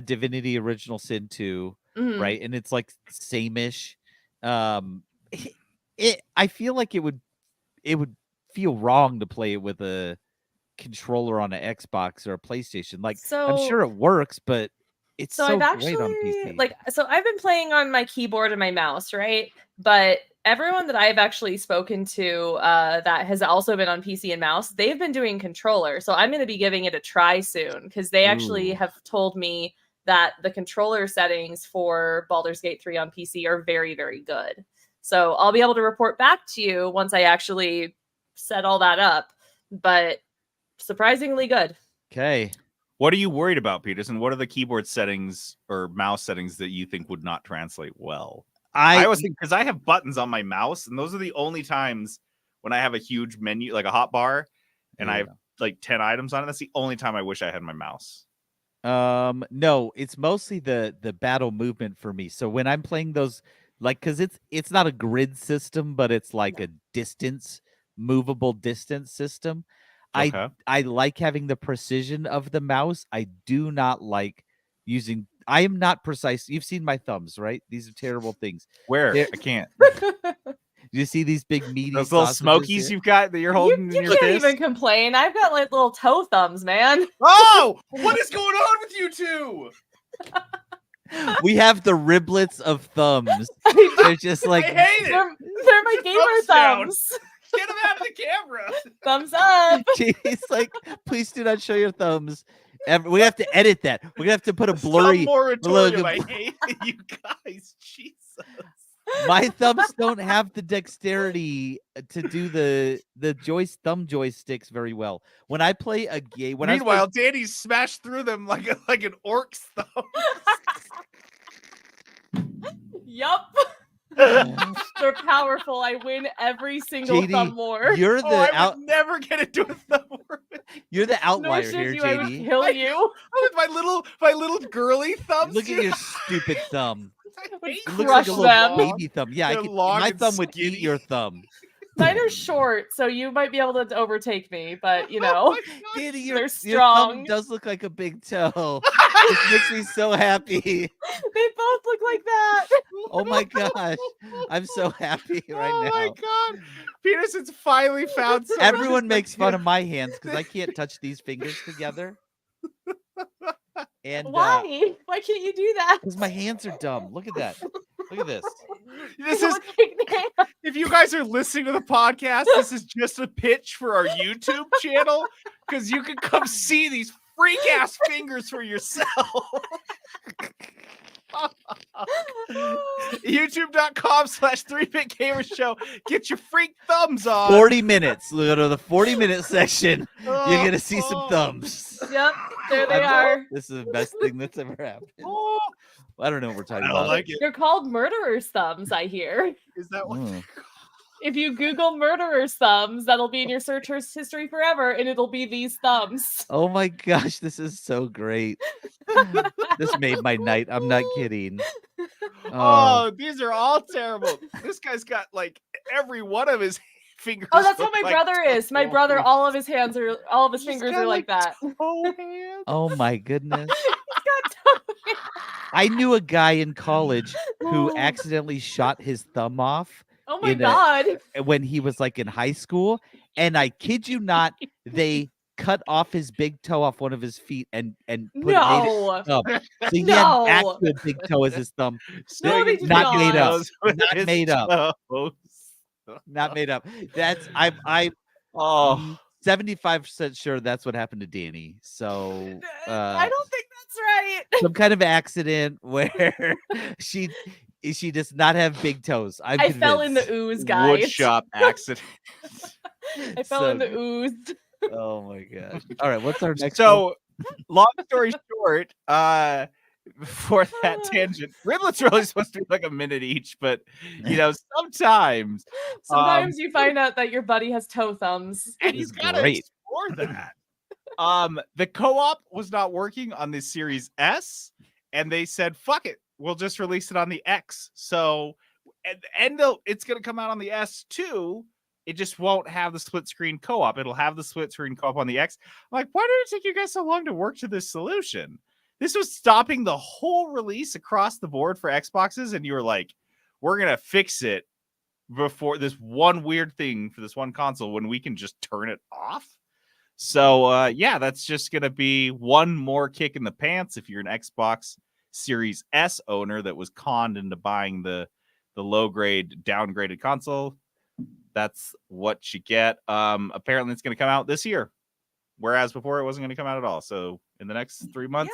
Divinity Original Sin 2, Mhm. right? And it's like same-ish. I feel like it would feel wrong to play it with a controller on an Xbox or a PlayStation. Like I'm sure it works, but it's so, I've great on actually PC. so I've been playing on my keyboard and my mouse, right? But everyone that I've actually spoken to that has also been on PC and mouse, they've been doing controller. So I'm going to be giving it a try soon because they actually Ooh. have told me that the controller settings for Baldur's Gate 3 on PC are very, very good. So I'll be able to report back to you once I actually set all that up. But surprisingly good. Okay. What are you worried about, Peterson? What are the keyboard settings or mouse settings that you think would not translate well? I always think, because I have buttons on my mouse, and those are the only times when I have a huge menu, like a hot bar, and I have like 10 items on it. That's the only time I wish I had my mouse. No, it's mostly the battle movement for me. So when I'm playing those, like, because it's not a grid system, but it's like a movable distance system. Okay. I like having the precision of the mouse. I do not like using. I am not precise. You've seen my thumbs, right? These are terrible things. Where? There- I can't. You see these big meaty Those little sausages smokies here? you've got that you're holding You in your can't fist. even complain. I've got like little toe thumbs, man. Oh, what is going on with you two? We have the riblets of thumbs. They're just like I hate it. They're my Your gamer thumbs down. thumbs. Get them out of the camera. Thumbs up. Jeez, like, please do not show your thumbs. We have to edit that. We're gonna have to put a Some blurry. moratorium. look- I hate you guys. Jesus. My thumbs don't have the dexterity to do the thumb joysticks very well. When I play a game, Meanwhile, Danny smashed through them like an orc's thumb. Yup. Oh. They're powerful. I win every single JD, thumb war. you're the I would never get into a thumb war. you're the Nor outlier should here, you. I would JD. kill you. With my little girly thumbs. Look at your stupid thumb. I would hate It looks Crush like a little them. baby thumb. Yeah, They're long my and thumb would eat skinny. your thumb. Mine are short, so you might be able to overtake me, but you Oh know, my God. Danny, they're your strong. thumb does look like a big toe. This makes me so happy. They both look like that. Oh my gosh. I'm so happy right Oh now. my God. Peterson's finally found someone Everyone who's makes like fun of my hands because I can't touch these fingers together. And Why? Why can't you do that? because my hands are dumb. Look at that. Look at this. This They is look like that. if you guys are listening to the podcast, this is just a pitch for our YouTube channel because you can come see these freak ass fingers for yourself. YouTube.com/3bit gamer show. Get your freak thumbs on. 40 minutes. Go to the 40-minute section. Oh, You're gonna see some oh, thumbs. Yep, there they are. This is the best thing that's ever happened. oh. I don't know what we're talking I about. don't like it. They're called murderer's thumbs, I hear. Is that what? Mm. If you Google murderer's thumbs, that'll be in your search history forever, and it'll be these thumbs. Oh my gosh, this is so great. This made my night. I'm not kidding. Oh, these are all terrible. This guy's got like every one of his fingers. Oh, that's what look my like brother is. My brother, toes. all of his hands are, all of his He's fingers got, are like that. toe hands. Oh my goodness. He's got toe hands. I knew a guy in college who accidentally shot his thumb off Oh my in a- god. when he was like in high school. And I kid you not, they cut off his big toe off one of his feet and made it No. up. So he No. had actual big toe as his thumb. No, they did Not made up. Those with Not his made up. toes. Not made up. That's I'm Oh, 75% sure that's what happened to Danny. So I don't think that's right. some kind of accident where she does not have big toes. I fell in the convinced. ooze, guys. wood shop accident. I fell So in the good. ooze. Oh my gosh. All right, what's our next one? So, long story short, for that tangent, riblets are only supposed to be like a minute each, but you know, sometimes Sometimes you find out that your buddy has toe thumbs. and He's he's got to great. explore that. The co-op was not working on the Series S, and they said, "Fuck it, we'll just release it on the X." So, and it's going to come out on the S too. It just won't have the split screen co-op. It'll have the split screen co-op on the X. I'm like, why did it take you guys so long to work to this solution? This was stopping the whole release across the board for Xboxes, and you were like, we're going to fix it before this one weird thing for this one console when we can just turn it off. So, yeah, that's just going to be one more kick in the pants if you're an Xbox Series S owner that was conned into buying the low-grade, downgraded console. That's what you get. Apparently, it's going to come out this year, whereas before it wasn't going to come out at all. So, in the next 3 months,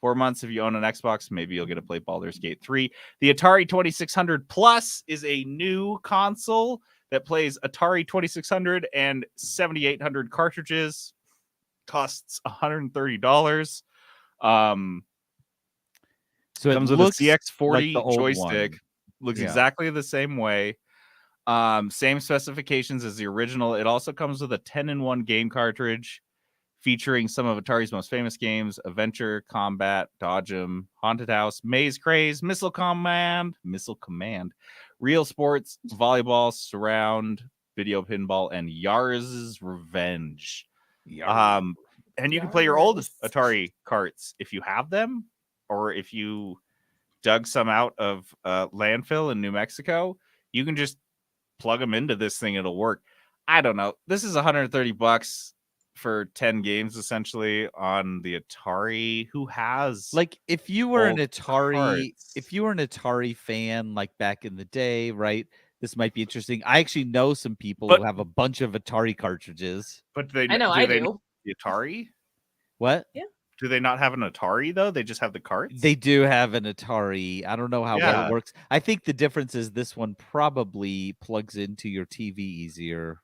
4 months, if you own an Xbox, maybe you'll get to play Baldur's Gate 3. The Atari 2600 Plus is a new console that plays Atari 2600 and 7800 cartridges. Costs $130. So it Comes with a looks CX40 like the old joystick. one. Looks Yeah. exactly the same way. Same specifications as the original. It also comes with a 10-in-1 game cartridge featuring some of Atari's most famous games: Adventure, Combat, Dodge 'em, Haunted House, Maze Craze, Missile Command, Real Sports, Volleyball, Surround, Video Pinball, and Yarz's Revenge. And you can play your old Yars. Atari carts if you have them, or if you dug some out of landfill in New Mexico. You can just plug them into this thing; it'll work. I don't know. This is $130 for 10 games essentially on the Atari. Who has Like if you were an old Atari, carts? if you were an Atari fan, like back in the day, right? This might be interesting. I actually know some people But- who have a bunch of Atari cartridges. But they I know do I they do. know the Atari? What? Do they not have an Atari though? They just have the carts? They do have an Atari. I don't know how well Yeah. it works. I think the difference is this one probably plugs into your TV easier.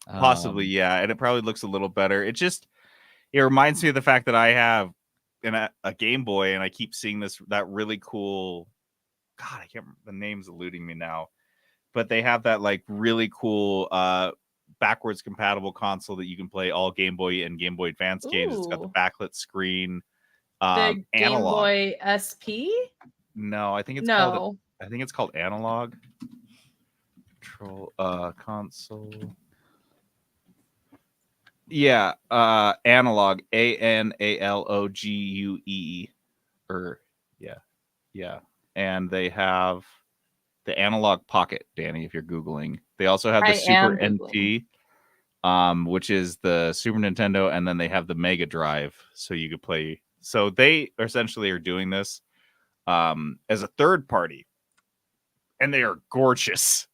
Possibly, yeah. And it probably looks a little better. It reminds me of the fact that I have a Game Boy, and I keep seeing that really cool. God, I can't remember, the name's eluding me now. But they have that like really cool backwards compatible console that you can play all Game Boy and Game Boy Advance games. It's got the Ooh. backlit screen. The Game Analog. Boy SP? No, I think it's called Analog. Control console. Yeah, Analog, ANALOGUE. Yeah. And they have the Analog Pocket, Danny, if you're Googling. They also have the Super NT, which is the Super Nintendo, and then they have the Mega Drive, so you could play. So they essentially are doing this as a third party, and they are gorgeous.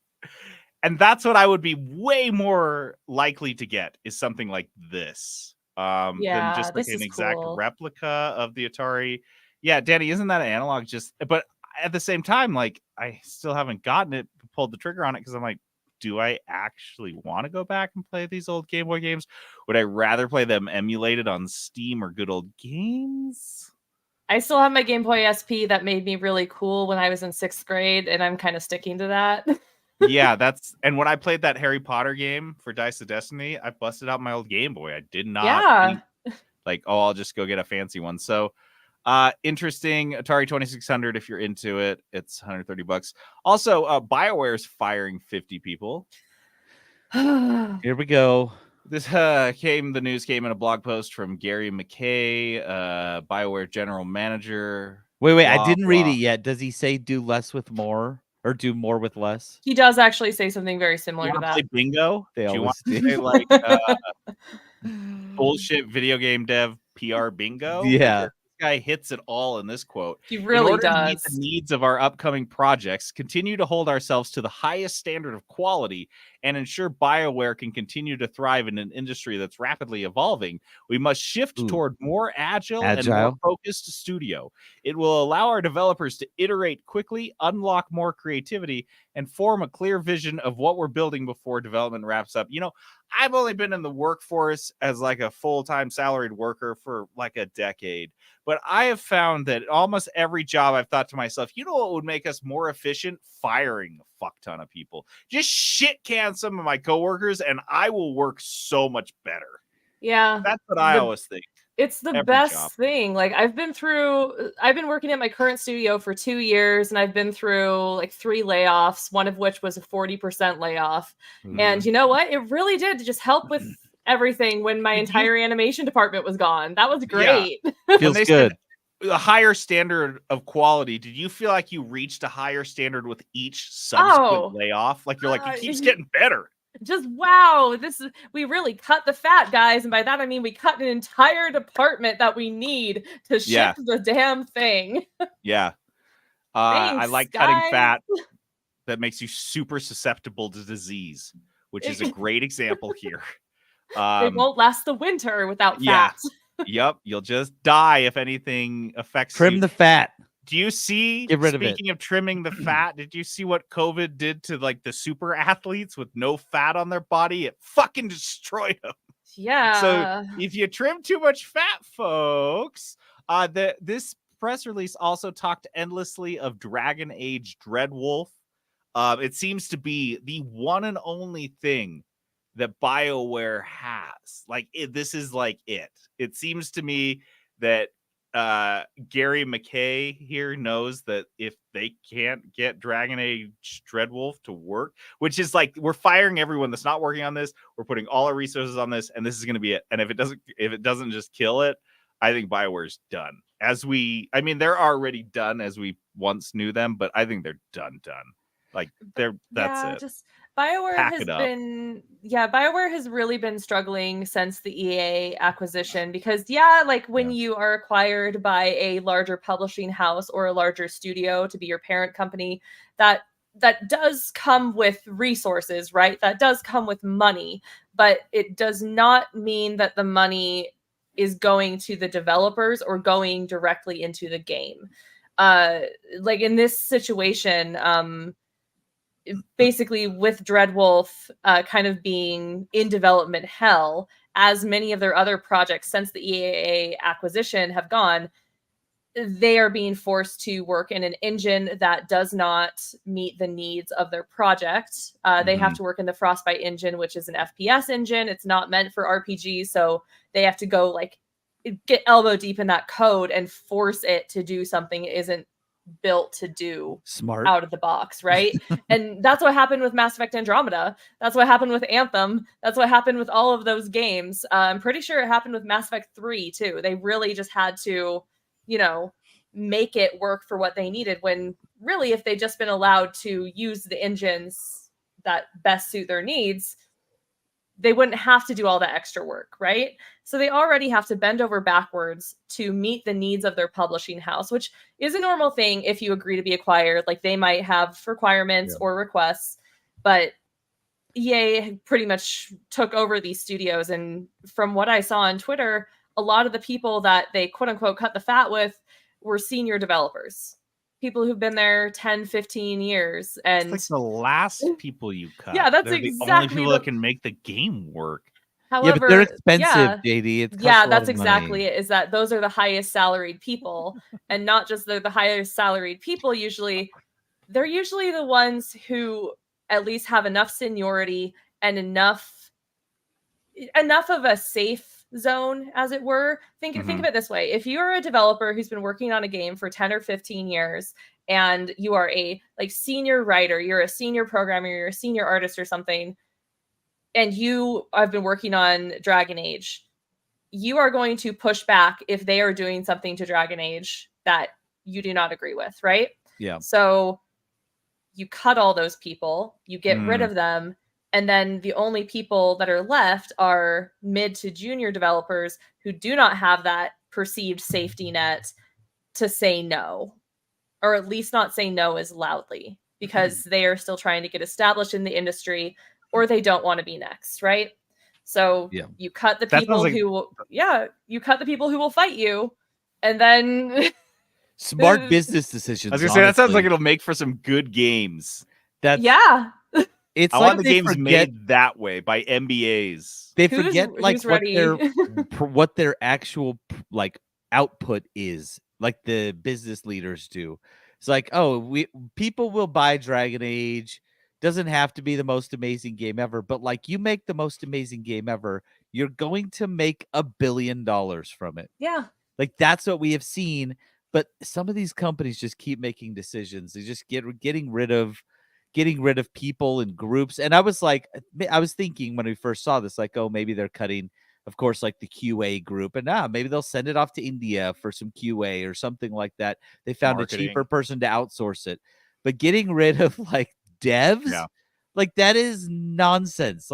And that's what I would be way more likely to get, is something like this than just like an exact replica of the Atari. Yeah, Danny, isn't that an Analog? But at the same time, like, I still haven't gotten it, pulled the trigger on it, because I'm like, do I actually want to go back and play these old Game Boy games? Would I rather play them emulated on Steam or Good Old Games? I still have my Game Boy SP that made me really cool when I was in 6th grade, and I'm kind of sticking to that. Yeah, and when I played that Harry Potter game for Dice of Destiny, I busted out my old Game Boy. I did not think, like, oh, I'll just go get a fancy one. So interesting. Atari 2600, if you're into it, it's $130. Also, BioWare's firing 50 people. Here we go. This the news came in a blog post from Gary McKay, BioWare general manager. Wait, I didn't read it yet. Does he say do less with more or do more with less? He does actually say something very similar to that. Play bingo? They do always you want to say like bullshit video game dev PR bingo? Yeah. Because this guy hits it all in this quote. He really does. To meet the needs of our upcoming projects, continue to hold ourselves to the highest standard of quality, and ensure BioWare can continue to thrive in an industry that's rapidly evolving, we must shift toward more agile and more focused studio. It will allow our developers to iterate quickly, unlock more creativity, and form a clear vision of what we're building before development wraps up. You know, I've only been in the workforce as like a full-time salaried worker for like a decade, but I have found that almost every job I've thought to myself, you know what would make us more efficient? Firing a fuck ton of people. Just shit can some of my coworkers and I will work so much better. Yeah. That's what I always think. It's the best thing. Like, I've been working at my current studio for 2 years, and I've been through like 3 layoffs, one of which was a 40% layoff. And you know what? It really did just help with everything when my entire animation department was gone. That was great. Yeah. Feels good. A higher standard of quality. Did you feel like you reached a higher standard with each subsequent layoff? Like, you're like, it keeps getting better. Just wow, we really cut the fat, guys, and by that I mean we cut an entire department that we need to ship the damn thing. Yeah. Thanks, I like cutting fat that makes you super susceptible to disease, which is a great example here. They won't last the winter without fat. Yep, you'll just die if anything affects you. Trim the fat. Do you see, get rid of it. Speaking of trimming the fat, did you see what COVID did to like the super athletes with no fat on their body? It fucking destroyed them. Yeah. So if you trim too much fat, folks, this press release also talked endlessly of Dragon Age Dreadwolf. It seems to be the one and only thing that BioWare has. Like, this is like it. It seems to me that Gary McKay here knows that if they can't get Dragon Age Dreadwolf to work, which is like, we're firing everyone that's not working on this, we're putting all our resources on this, and this is going to be it. And if it doesn't just kill it, I think BioWare's done. They're already done as we once knew them, but I think they're done. Like, that's it. BioWare has really been struggling since the EA acquisition, because when you are acquired by a larger publishing house or a larger studio to be your parent company, that does come with resources, right? That does come with money, but it does not mean that the money is going to the developers or going directly into the game. Like in this situation, basically with Dreadwolf kind of being in development hell, as many of their other projects since the EAA acquisition have gone, they are being forced to work in an engine that does not meet the needs of their project. They have to work in the Frostbite engine, which is an FPS engine. It's not meant for RPG, so they have to go like get elbow deep in that code and force it to do something it isn't built to do Smart. out of the box, right? And that's what happened with Mass Effect Andromeda. That's what happened with Anthem. That's what happened with all of those games. I'm pretty sure it happened with Mass Effect 3 too. They really just had to, make it work for what they needed, when really if they'd just been allowed to use the engines that best suit their needs, they wouldn't have to do all that extra work, right? So they already have to bend over backwards to meet the needs of their publishing house, which is a normal thing if you agree to be acquired. Like they might have requirements or requests, but EA pretty much took over these studios. And from what I saw on Twitter, a lot of the people that they quote unquote cut the fat with were senior developers, people who've been there 10, 15 years. And it's like the last people you cut. Yeah, that's They're exactly the only people that can make the game work. However, yeah, but they're expensive, JD. It costs that's a lot of exactly money. it. Is that those are the highest salaried people, and not just the highest salaried people. Usually, they're usually the ones who at least have enough seniority and enough of a safe zone, as it were. Think of it this way: if you're a developer who's been working on a game for 10 or 15 years, and you are a senior writer, you're a senior programmer, you're a senior artist or something, and you have been working on Dragon Age, you are going to push back if they are doing something to Dragon Age that you do not agree with, right? Yeah. So you cut all those people, you get rid of them, and then the only people that are left are mid to junior developers who do not have that perceived safety net to say no, or at least not say no as loudly, because they are still trying to get established in the industry, or they don't want to be next, right? So you cut the people you cut the people who will fight you, and then smart business decisions. I was gonna say, that sounds like it'll make for some good games. That's It's I want the games made that way by MBAs. They forget what their actual output is, like the business leaders do. It's like, people will buy Dragon Age. Doesn't have to be the most amazing game ever, but you make the most amazing game ever, you're going to make $1 billion from it. Yeah. That's what we have seen. But some of these companies just keep making decisions. They just getting rid of people and groups. And I was thinking when we first saw this, maybe they're cutting, of course, the QA group, and maybe they'll send it off to India for some QA or something like that. They found a cheaper person to outsource it. But getting rid of devs, that is nonsense.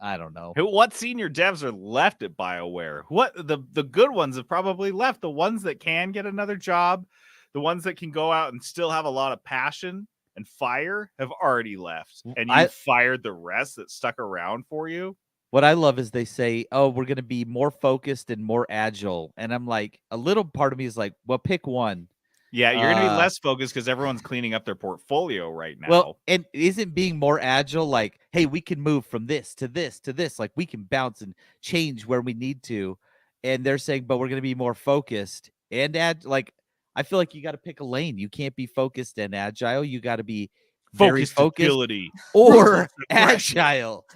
I don't know. What senior devs are left at BioWare? What the good ones have probably left. The ones that can get another job, the ones that can go out and still have a lot of passion and fire, have already left. And you fired the rest that stuck around for you. What I love is they say, we're going to be more focused and more agile. And I'm like, a little part of me is like, well, pick one. Yeah, you're going to be less focused because everyone's cleaning up their portfolio right now. Well, and isn't being more agile hey, we can move from this to this to this. We can bounce and change where we need to. And they're saying, but we're going to be more focused and I feel like you got to pick a lane. You can't be focused and agile. You got to be very focused agility or agile.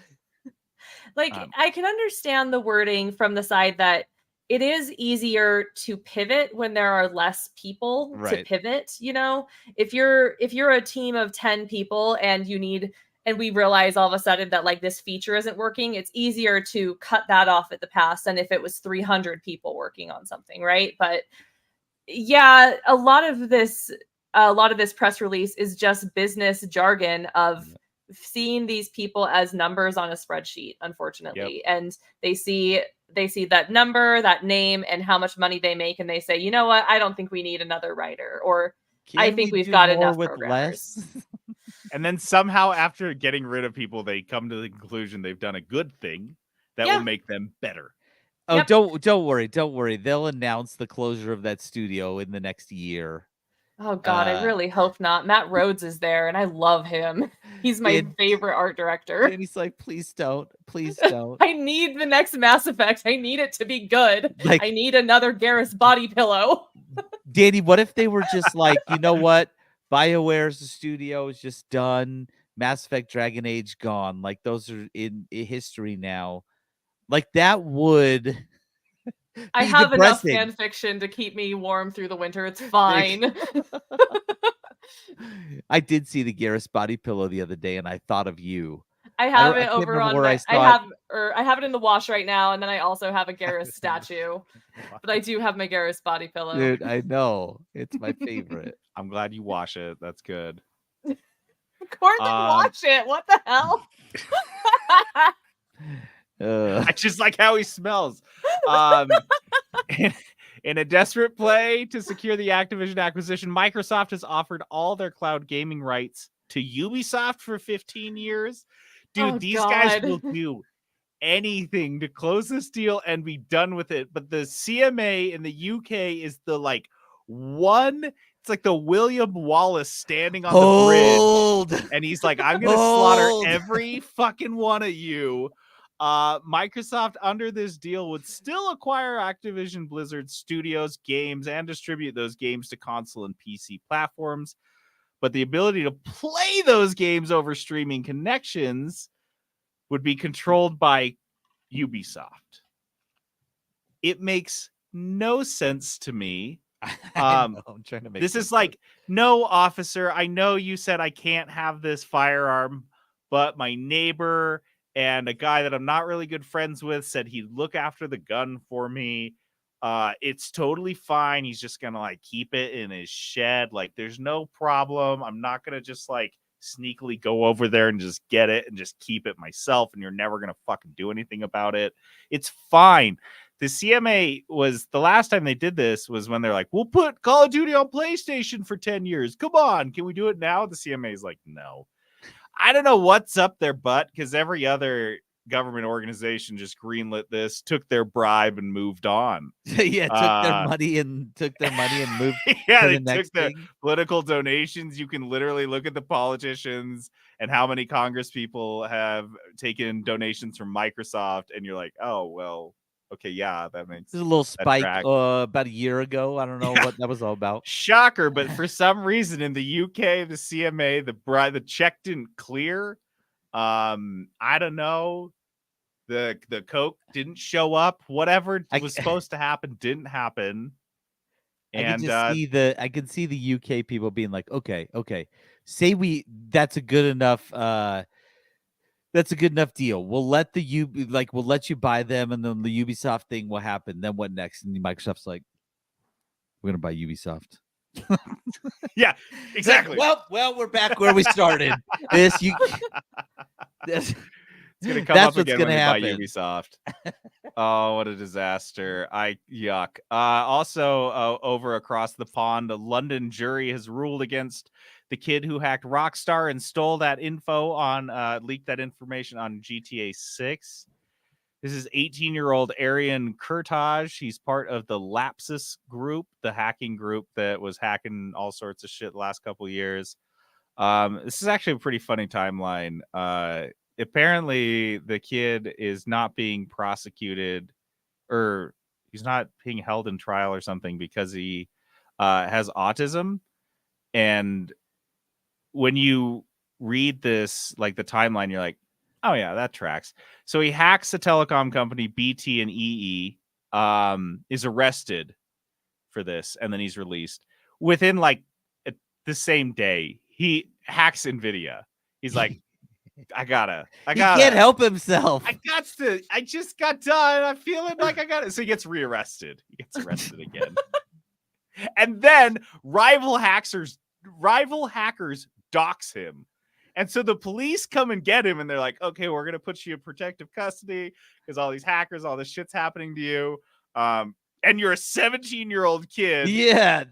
I can understand the wording from the side that it is easier to pivot when there are less people to pivot. If you're a team of 10 people and we realize all of a sudden that this feature isn't working, it's easier to cut that off at the pass than if it was 300 people working on something, right? But yeah, a lot of this press release is just business jargon of seeing these people as numbers on a spreadsheet, unfortunately. And they see that number, that name, and how much money they make, and they say, you know what, I don't think we need another writer, or I think we've got enough programmers. And then somehow, after getting rid of people, they come to the conclusion they've done a good thing that will make them better. Oh, Yep. don't worry. They'll announce the closure of that studio in the next year. Oh God, I really hope not. Matt Rhodes is there, and I love him. He's my favorite art director. And he's like, please don't. I need the next Mass Effect. I need it to be good. Like, I need another Garrus body pillow. Danny, what if they were just like, you know what? BioWare's the studio is just done. Mass Effect Dragon Age gone. Like, those are in history now. Like, that would I be have depressing. enough fan fiction to keep me warm through the winter. It's fine. I did see the Garrus body pillow the other day, and I thought of you. I have it over on where my, I have it in the wash right now, and then I also have a Garrus statue. But I do have my Garrus body pillow. Dude, I know. It's my favorite. I'm glad you wash it. That's good. Court didn't wash it. What the hell? I just like how he smells. In a desperate play to secure the Activision acquisition, Microsoft has offered all their cloud gaming rights to Ubisoft for 15 years. Dude, these guys will do anything to close this deal and be done with it. But the CMA in the UK is the it's like the William Wallace standing on the bridge. And he's like, I'm going to slaughter every fucking one of you. Microsoft under this deal would still acquire Activision Blizzard Studios games and distribute those games to console and PC platforms. But the ability to play those games over streaming connections would be controlled by Ubisoft. It makes no sense to me. I'm trying to make this is like, no, officer, I know you said I can't have this firearm, but my neighbor and a guy that I'm not really good friends with said he'd look after the gun for me. It's totally fine. He's just gonna keep it in his shed. Like, there's no problem. I'm not gonna just sneakily go over there and just get it and just keep it myself, and you're never gonna fucking do anything about it. It's fine. The CMA was the last time they did this was when they're like, we'll put Call of Duty on PlayStation for 10 years. Come on, can we do it now? The CMA is like, no. I don't know what's up their butt, because every other government organization just greenlit this, took their bribe, and moved on. Yeah, took their money and moved. Yeah, they took their political donations. You can literally look at the politicians and how many Congress people have taken donations from Microsoft, and you're like, oh well, okay, yeah, that makes. There's a little spike about a year ago. I don't know what that was all about. Shocker, but for some reason in the UK, the CMA, the check didn't clear. I don't know. The Coke didn't show up. Whatever was supposed to happen didn't happen. And I can see the UK people being like, okay, say that's a good enough deal. We'll let we'll let you buy them, and then the Ubisoft thing will happen. Then what next? And Microsoft's like, we're gonna buy Ubisoft. Yeah, exactly. Well, we're back where we started. It's gonna come up again when we buy Ubisoft. Oh, what a disaster. Yuck. Also, over across the pond, a London jury has ruled against the kid who hacked Rockstar and stole that info leaked that information on GTA 6. This is 18-year-old Arian Kurtaj. He's part of the Lapsus group, the hacking group that was hacking all sorts of shit the last couple of years. This is actually a pretty funny timeline. Apparently, the kid is not being prosecuted, or he's not being held in trial or something, because he has autism. And when you read this, the timeline, you're like, oh yeah, that tracks. So he hacks a telecom company, BT and EE, is arrested for this, and then he's released. Within the same day, he hacks NVIDIA. He's like, I gotta. He can't help himself. I just got done. I'm feeling like I got it. So he gets rearrested. He gets arrested again. And then rival hackers dox him. And so the police come and get him, and they're like, okay, we're going to put you in protective custody because all these hackers, all this shit's happening to you. And you're a 17-year-old kid. Yeah.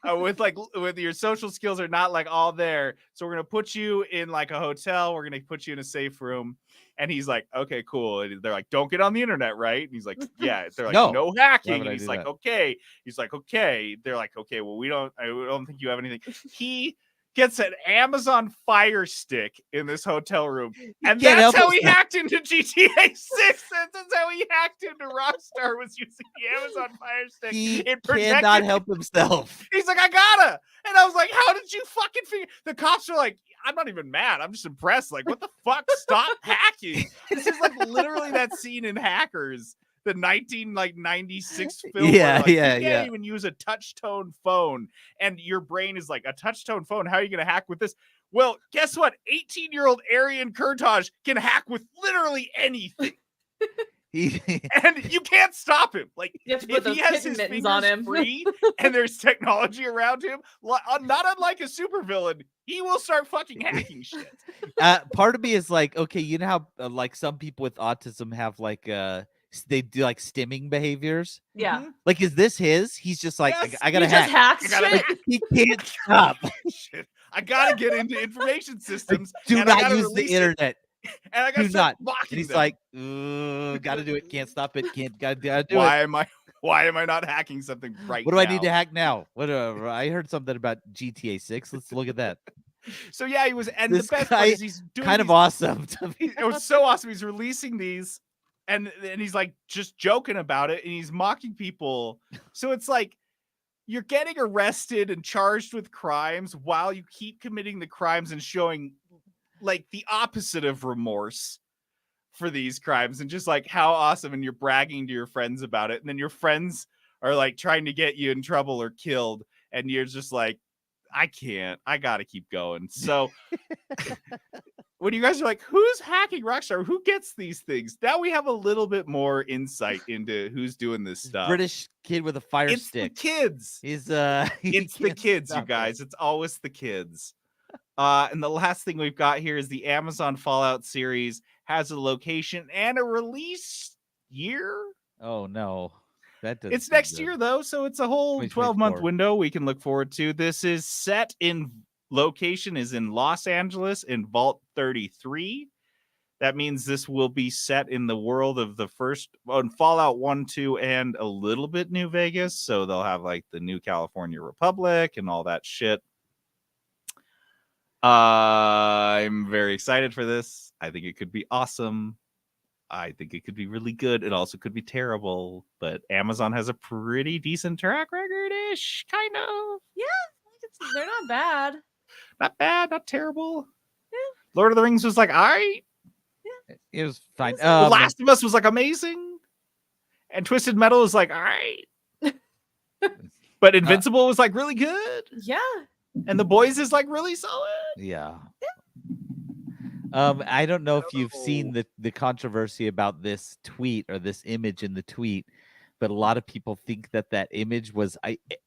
with your social skills are not all there. So we're going to put you in a hotel. We're going to put you in a safe room. And he's like, okay, cool. And they're like, don't get on the internet, right? And he's like, yeah. They're like, No. no Why hacking. would And I he's do like, that? okay. He's like, okay. They're like, okay, well, I don't think you have anything. He gets an Amazon Fire Stick in this hotel room. And can't that's help how he himself. hacked into GTA 6. That's how he hacked into Rockstar, was using the Amazon Fire Stick. He It protected cannot help himself. He's like, I gotta. And I was like, how did you fucking figure? The cops are like, I'm not even mad. I'm just impressed. Like, what the fuck? Stop hacking. This is like literally that scene in Hackers, the 1996 film. Yeah, where, like, yeah, you yeah. can't even use a touch tone phone. And your brain is like, a touch tone phone? How are you going to hack with this? Well, guess what? 18-year-old Arian Kurtaj can hack with literally anything. And you can't stop him. Like, You have to if put he those has kitten his mittens fingers on him. free and there's technology around him, not unlike a supervillain, he will start fucking hacking shit. Part of me is like, okay, you know how like some people with autism have like they do like stimming behaviors. Yeah. Mhm. Like, is this his? He's just like, Yes, I gotta He just hack. hacks I gotta shit. hack. He can't stop. Shit. I gotta get into information systems. Do and I not gotta use the release it, internet. and I gotta do start not. mocking And he's them. like, gotta do it. Can't stop it. Gotta do it. why am I not hacking something right What do now? I need to hack now? Whatever. I heard something about GTA 6. Let's look at that. So yeah, he was, and This the best guy part is he's doing Kind of these- awesome to me. It was so awesome. He's releasing these, and he's like just joking about it, and he's mocking people. So it's like you're getting arrested and charged with crimes while you keep committing the crimes and showing like the opposite of remorse for these crimes, and just like how awesome, and you're bragging to your friends about it, and then your friends are like trying to get you in trouble or killed, and you're just like, I can't, I gotta keep going. So when you guys are like, who's hacking Rockstar? Who gets these things? Now we have a little bit more insight into who's doing this stuff. British kid with a fire It's stick. the kids. He's he It's the can't kids, you stop it. guys. It's always the kids. And the last thing we've got here is the Amazon Fallout series has a location and a release year. Oh no. That doesn't It's sound next good. year though, so it's a whole 12-month 2024. window we can look forward to. This is set in location is in Los Angeles in Vault 33. That means this will be set in the world of the first on Fallout 1, 2, and a little bit New Vegas. So they'll have like the New California Republic and all that shit. I'm very excited for this. I think it could be awesome. I think it could be really good. It also could be terrible, but Amazon has a pretty decent track record-ish, kind of. They're not bad. Not bad, not terrible. Lord of the Rings was like, all right. It was fine. The Last of Us was like amazing. And Twisted Metal was like, all right. But Invincible was like really good. Yeah. And The Boys is like really solid. Yeah. I don't know if you've seen the controversy about this tweet or this image in the tweet, but a lot of people think that image was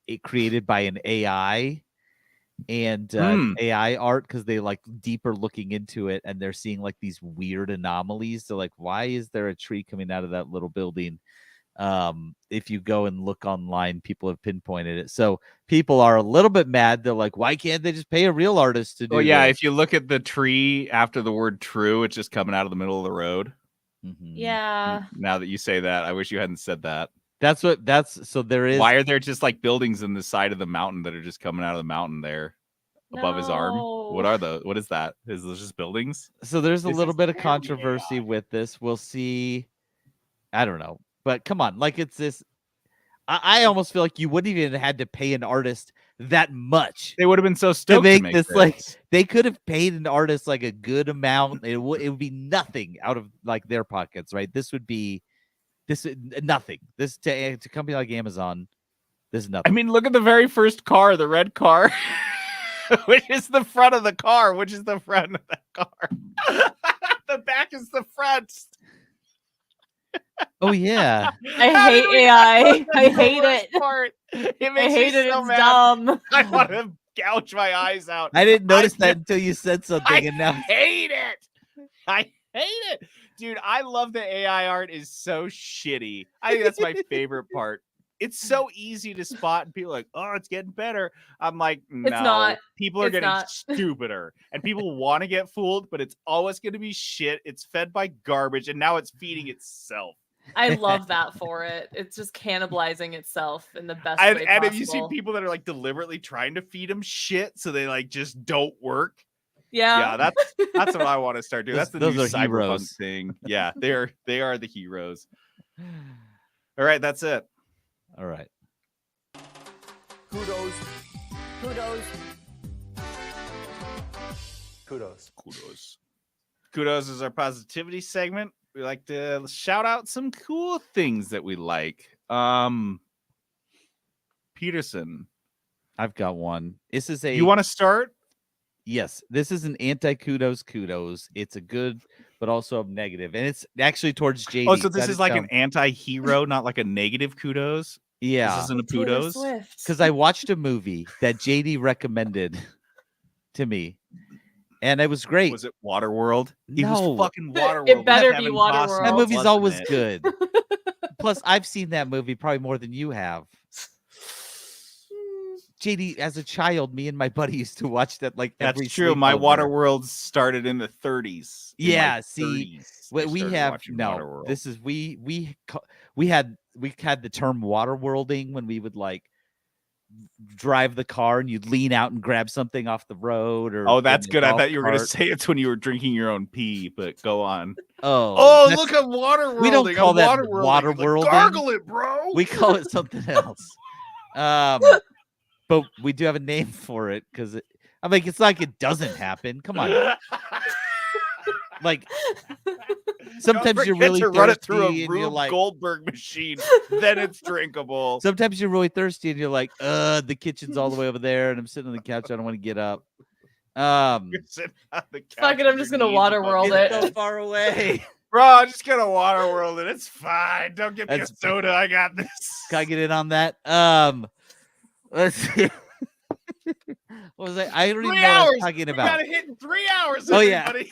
it created by an AI and AI art because they like deeper looking into it and they're seeing like these weird anomalies. So like, why is there a tree coming out of that little building? If you go and look online, people have pinpointed it. So people are a little bit mad. They're like, why can't they just pay a real artist to do this? If you look at the tree after the word true, it's just coming out of the middle of the road. Mhm. Yeah. Now that you say that, I wish you hadn't said that. So there is. Why are there just like buildings in the side of the mountain that are just coming out of the mountain there above his arm? What No. are those? What is that? Is those just buildings? So there's a This little is bit of very controversy AI. with this. We'll see. I don't know, but come on, like it's this. I almost feel like you wouldn't even had to pay an artist that much. They would have been so stoked make to make this, like, they could have paid an artist like a good amount. It would be nothing out of like their pockets, right? This would be nothing. This to a company like Amazon, this is nothing. I mean, look at the very first car, the red car, which is the front of the car, which is the front of the car. The back is the front. Oh yeah, I How did hate we AI. not know I that's the hate worst it. part? It I makes hate me it. so It's mad. dumb. I want to gouge my eyes out. I didn't notice I- that until you said something, and now hate it. I hate it. Dude, I love the AI art is so shitty. I think that's my favorite part. it's so easy to spot, and people are like, oh, it's getting better. I'm like, no, It's not. people are It's getting not. stupider, and people want to get fooled, but it's always going to be shit. It's fed by garbage, and now it's feeding itself. I love that for it. It's just cannibalizing itself in the best way And possible. have you seen people that are like deliberately trying to feed them shit so they like just don't work? Yeah. Yeah, that's what I want to start doing. That's the new Those are cyberpunk heroes. thing. Yeah, they are the heroes. All right, that's it. All right. Kudos. Kudos. Kudos. Kudos is our positivity segment. We like to shout out some cool things that we like. Peterson, I've got one. This is a you want to start? Yes, this is an anti-kudos. It's a good, but also a negative, and it's actually towards JD. Oh, so this is like an anti-hero, not like a negative kudos. Yeah, This isn't a Taylor kudos. Swift. because I watched a movie that JD recommended to me, and it was great. Was it Waterworld? It No. was fucking Waterworld. It with better be Kevin Waterworld. Costner, That movie's wasn't always it? good. Plus, I've seen that movie probably more than you have. JD, as a child, me and my buddy used to watch that like That's every true. My sleepover. Waterworld started in the 30s. In my Yeah, see, 30s, We started have watching no. Waterworld. This is we had the term waterworlding when we would like drive the car and you'd lean out and grab something off the road or Oh, that's in a good. I golf thought you were going to cart. say it's when you were drinking your own pee, but go on. Oh, Oh, that's- look at Waterworld. we don't call that waterworlding. Like, gargle it, bro. we call it something else. But we do have a name for it because I'm like, it's like it doesn't happen. Come on, like sometimes Don't you're forget really to run it through thirsty a and you're Rube like, Goldberg machine, then it's drinkable. sometimes you're really thirsty and you're like, the kitchen's all the way over there and I'm sitting on the couch. I don't want to get up. You're sitting on the couch Fuck it, with I'm just your gonna knees above Waterworld your it. head. so far away. Bro, I'm just gonna Waterworld it. It's fine. Don't get me a That's- soda. I got this. Can I get in on that? Let's see. What was I don't even 3 know what I hours. was talking We about. gotta hit in 3 hours. Oh, yeah. Everybody.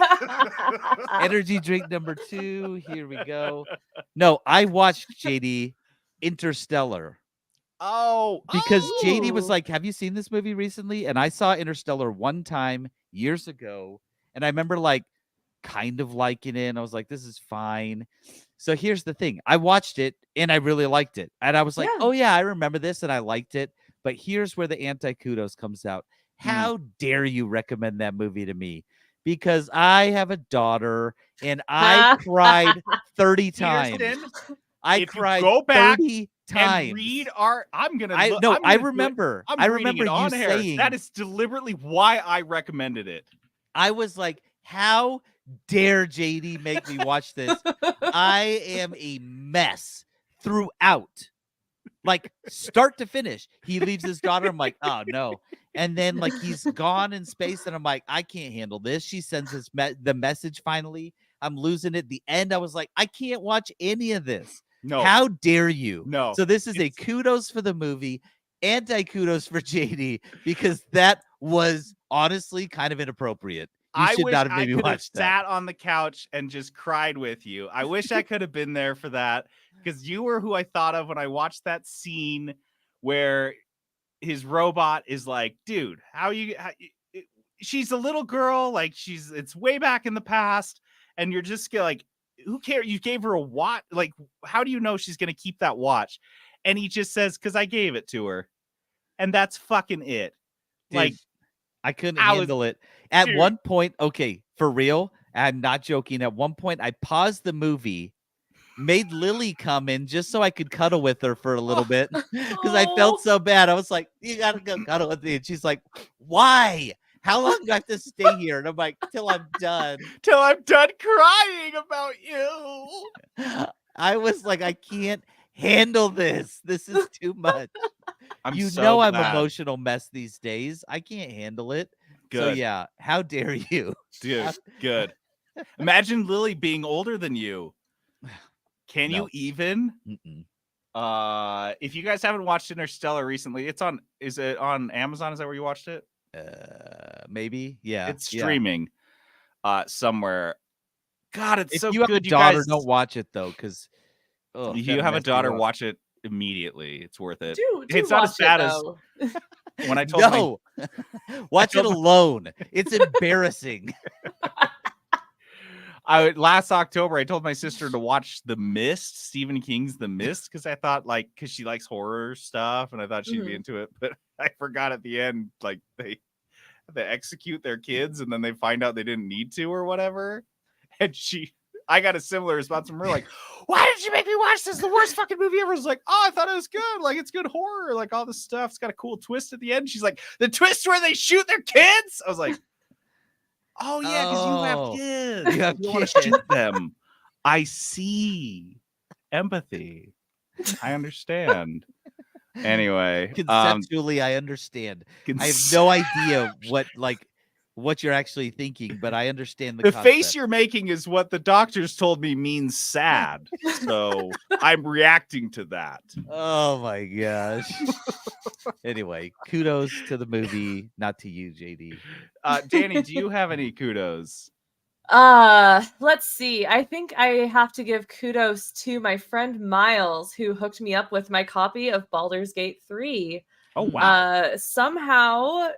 Energy drink number 2. Here we go. No, I watched JD Interstellar because JD was Oh. like, "Have you seen this movie recently?" And I saw Interstellar one time years ago, and I remember like kind of liking it. And I was like, "This is fine." So here's the thing: I watched it and I really liked it, and I was like, Yeah. "Oh yeah, I remember this," and I liked it. But here's where the anti-kudos comes out. How dare you recommend that movie to me? Because I have a daughter and I cried 30 times. Peterson, I if you cried go back 30 times. and read our. I'm gonna. I look- no, I'm I gonna do it. remember. I'm I reading remember it you on air. saying That is deliberately why I recommended it. I was like, how dare JD make me watch this? I am a mess throughout. Like start to finish. He leaves his daughter. I'm like, oh no. And then like he's gone in space, and I'm like, I can't handle this. She sends his the message finally. I'm losing it. The end, I was like, I can't watch any of this. No, How dare you? no. So this is a It's- kudos for the movie, anti-kudos for JD, because that was honestly kind of inappropriate. You I should wish not have I made me could have watch that. sat on the couch and just cried with you. I wish I could have been there for that because you were who I thought of when I watched that scene where his robot is like, dude, she's a little girl, like it's way back in the past, and you're just like, who cares? You gave her a watch. Like, how do you know she's gonna keep that watch? And he just says, because I gave it to her, and that's fucking it. Dude, Like, I couldn't I was- handle it. At Dude. one point, okay, for real, I'm not joking. At one point, I paused the movie, made Lily come in just so I could cuddle with her for a little bit because I felt so bad. I was like, "You gotta go cuddle with me," and she's like, "Why? How long do I have to stay here?" And I'm like, "Till I'm done." till I'm done crying about you. I was like, I can't handle this. This is too much. I'm You so know I'm glad. emotional mess these days. I can't handle it. So Good. yeah, how dare you? Dude, good. Imagine Lily being older than you. Can No. you even? Mm-mm. If you guys haven't watched Interstellar recently, is it on Amazon? Is that where you watched it? Maybe. Yeah. It's yeah. streaming somewhere. God, it's If so you have good. a daughter, you guys, don't watch it though, because if you have a daughter, watch it immediately. It's worth it. Do It's not as bad as though. when I told No, watch it alone. It's embarrassing. Last October I told my sister to watch The Mist, Stephen King's The Mist, because I thought because she likes horror stuff and I thought she'd be into it, but I forgot at the end they execute their kids and then they find out they didn't need to or whatever, and I got a similar response from her, like, why did you make me watch this? The worst fucking movie ever. I was like, oh, I thought it was good. Like, it's good horror. Like, all this stuff. It's got a cool twist at the end. She's like, the twist where they shoot their kids? I was like, oh, yeah, because you have kids. You want to shoot them. I see. Empathy. I understand. Anyway. Conceptually, I understand. I have no idea what you're actually thinking, but I understand the concept. Face you're making is what the doctors told me means sad. So I'm reacting to that. Oh my gosh. Anyway, kudos to the movie, not to you, JD. Danny, do you have any kudos? Let's see. I think I have to give kudos to my friend Miles, who hooked me up with my copy of Baldur's Gate 3. Oh wow. Somehow,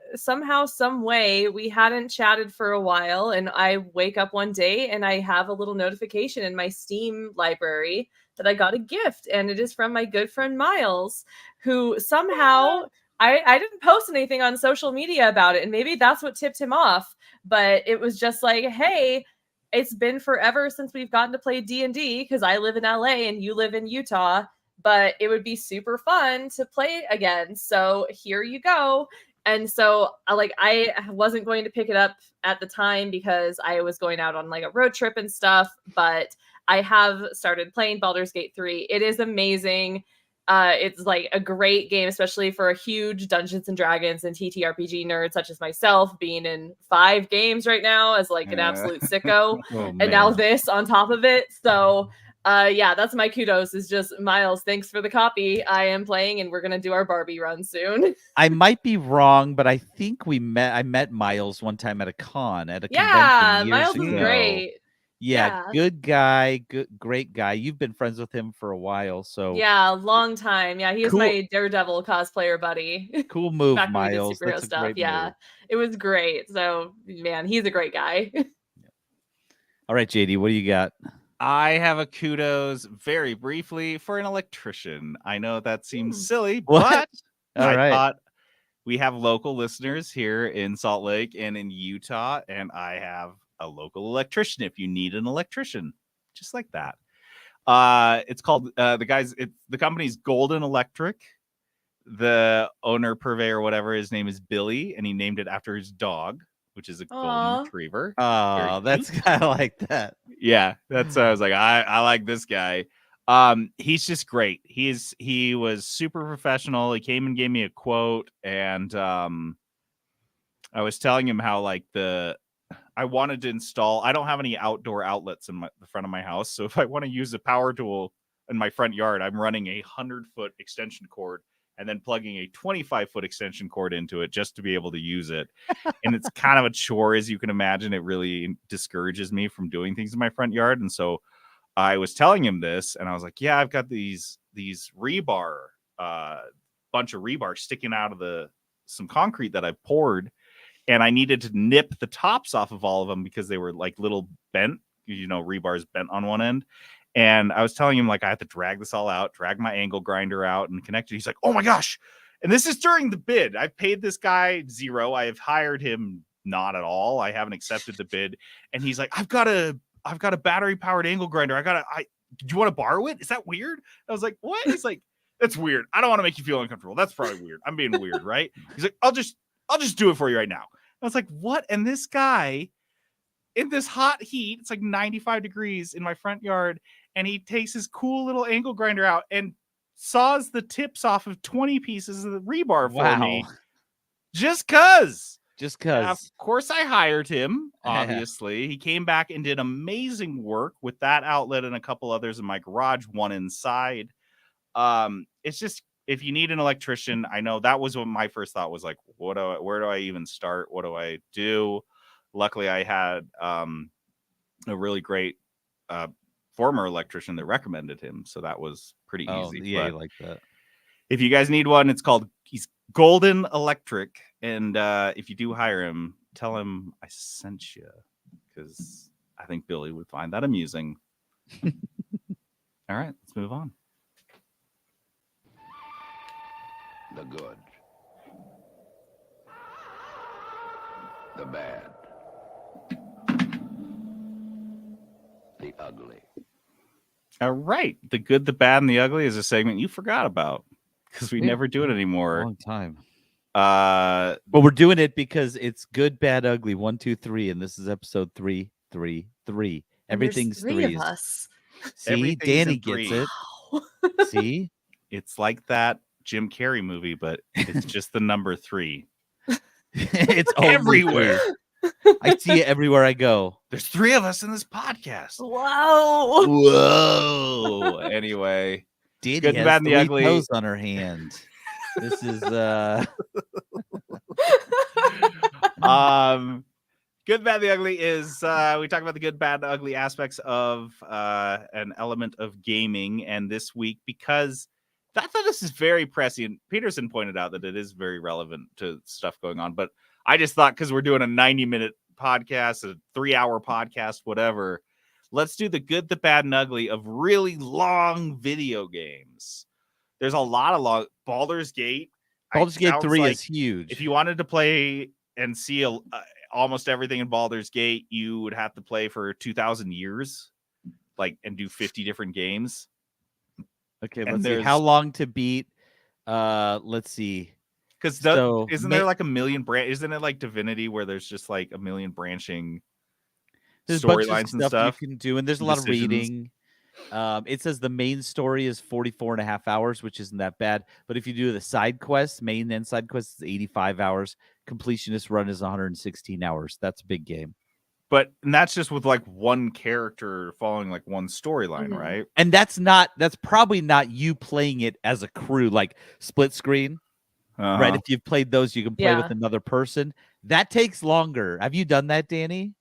some way, we hadn't chatted for a while, and I wake up one day and I have a little notification in my Steam library that I got a gift, and it is from my good friend Miles, who somehow I didn't post anything on social media about it, and maybe that's what tipped him off, but it was just like, hey, it's been forever since we've gotten to play D&D, because I live in LA and you live in Utah, but it would be super fun to play again. So here you go. And so I wasn't going to pick it up at the time because I was going out on a road trip and stuff, but I have started playing Baldur's Gate 3. It is amazing. It's a great game, especially for a huge Dungeons and Dragons and TTRPG nerd such as myself, being in 5 games right now as an absolute sicko. And now this on top of it. So that's my kudos, is just Miles. Thanks for the copy. I am playing, and we're gonna do our Barbie run soon. I might be wrong, but I think I met Miles one time at a con at a convention. Miles is great. Yeah, good guy, great guy. You've been friends with him for a while, so long time. Yeah, he was my Daredevil cosplayer buddy. Cool move, Back Miles. Superhero That's stuff. a great move. It was great. So man, he's a great guy. All right, JD, what do you got? I have a kudos very briefly for an electrician. I know that seems silly, but I thought we have local listeners here in Salt Lake and in Utah, and I have a local electrician if you need an electrician, just like that. It's called the company's Golden Electric. The owner, purveyor, whatever, his name is Billy, and he named it after his dog, which is a golden retriever. Oh, that's kind of like that. Yeah, that's I was like, I like this guy. He's just great. He was super professional. He came and gave me a quote, and I was telling him how I wanted to install. I don't have any outdoor outlets in the front of my house, so if I want to use a power tool in my front yard, I'm running a 100-foot extension cord and then plugging a 25-foot extension cord into it just to be able to use it. And it's kind of a chore, as you can imagine. It really discourages me from doing things in my front yard. And so I was telling him this, and I was like, yeah, I've got these rebar, bunch of rebar sticking out of some concrete that I poured, and I needed to nip the tops off of all of them because they were little bent, rebar's bent on one end. And I was telling him I have to drag this all out, drag my angle grinder out and connect it. He's like, oh my gosh. And this is during the bid. I've paid this guy $0. I have hired him not at all. I haven't accepted the bid. And he's like, I've got a battery powered angle grinder. Do you want to borrow it? Is that weird? I was like, what? He's like, that's weird. I don't want to make you feel uncomfortable. That's probably weird. I'm being weird, right? He's like, I'll just do it for you right now. I was like, what? And this guy, in this hot heat, it's 95 degrees in my front yard, and he takes his cool little angle grinder out and saws the tips off of 20 pieces of the rebar for me. Just cause. Of course, I hired him, obviously. He came back and did amazing work with that outlet and a couple others in my garage, one inside. It's just, if you need an electrician, I know that was what my first thought was where do I even start? What do I do? Luckily, I had a really great former electrician that recommended him, so that was pretty Oh, easy. yeah, But you like that. if you guys need one, he's Golden Electric, and if you do hire him, tell him I sent you, because I think Billy would find that amusing. All right, let's move on. The good, the bad, the ugly. All right, the good, the bad, and the ugly is a segment you forgot about because we Yeah. never do it anymore. Long time. Uh, But we're doing it because it's good, bad, ugly. 1, 2, 3, and this is episode 333. And there's Everything's three threes. of us. See, Everything's Danny in gets three. it. Wow. See, it's like that Jim Carrey movie, but it's just the number 3. it's only Everywhere. 3. I see it everywhere I go. There's 3 of us in this podcast. Wow. Whoa. Anyway, Danny Good, the has bad, and the 3 ugly. toes on her hand. This is good, bad, the ugly is we talk about the good, bad, and ugly aspects of an element of gaming. And this week, because I thought this is very prescient, Peterson pointed out that it is very relevant to stuff going on. But I just thought because we're doing a 90-minute podcast, a 3-hour podcast, whatever, let's do the good, the bad, and ugly of really long video games. There's a lot of long Baldur's Gate. Baldur's Gate sounds 3 like is huge. if you wanted to play and see almost everything in Baldur's Gate, you would have to play for 2,000 years, and do 50 different games. Okay, and let's see there's- how long to beat. Let's see. Because So, isn't there like a million branch? Isn't it like Divinity where there's just like a million branching There's a bunch of storylines and stuff stuff? you can do, and there's a and lot of decisions. reading. It says the main story is 44.5 hours, which isn't that bad. But if you do the side quests, main and side quests, is 85 hours. Completionist run is 116 hours. That's a big game. And that's just with like one character following like one storyline, Mhm. right? And that's probably not you playing it as a crew, like split screen, right? Uh-huh. If you've played those, you can play Yeah. with another person. That takes longer. Have you done that, Danny?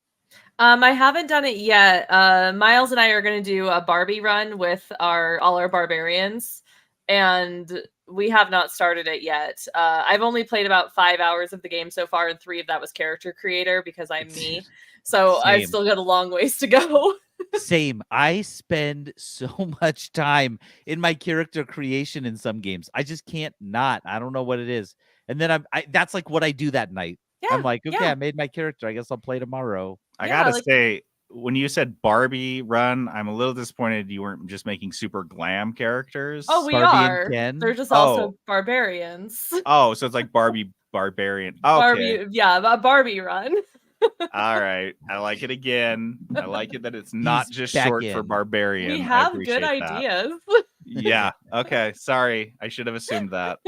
I haven't done it yet. Miles and I are going to do a Barbie run with all our barbarians, and we have not started it yet. I've only played about 5 hours of the game so far, and 3 of that was character creator because I'm me. So I've Same. still got a long ways to go. Same. I spend so much time in my character creation in some games. I just can't not. I don't know what it is. And then that's like what I do that night. Yeah, I'm like, okay, yeah. I made my character. I guess I'll play tomorrow. I Yeah, gotta say, when you said Barbie run, I'm a little disappointed you weren't just making super glam characters. Oh, we Barbie and are. Ken? They're just Oh. also barbarians. Oh, so it's like Barbie Barbarian. Okay. Barbie, yeah, a Barbie run. All right. I like it again. I like it that it's not He's just back short for in. barbarian. We I have good appreciate that. ideas. Yeah. Okay. Sorry. I should have assumed that.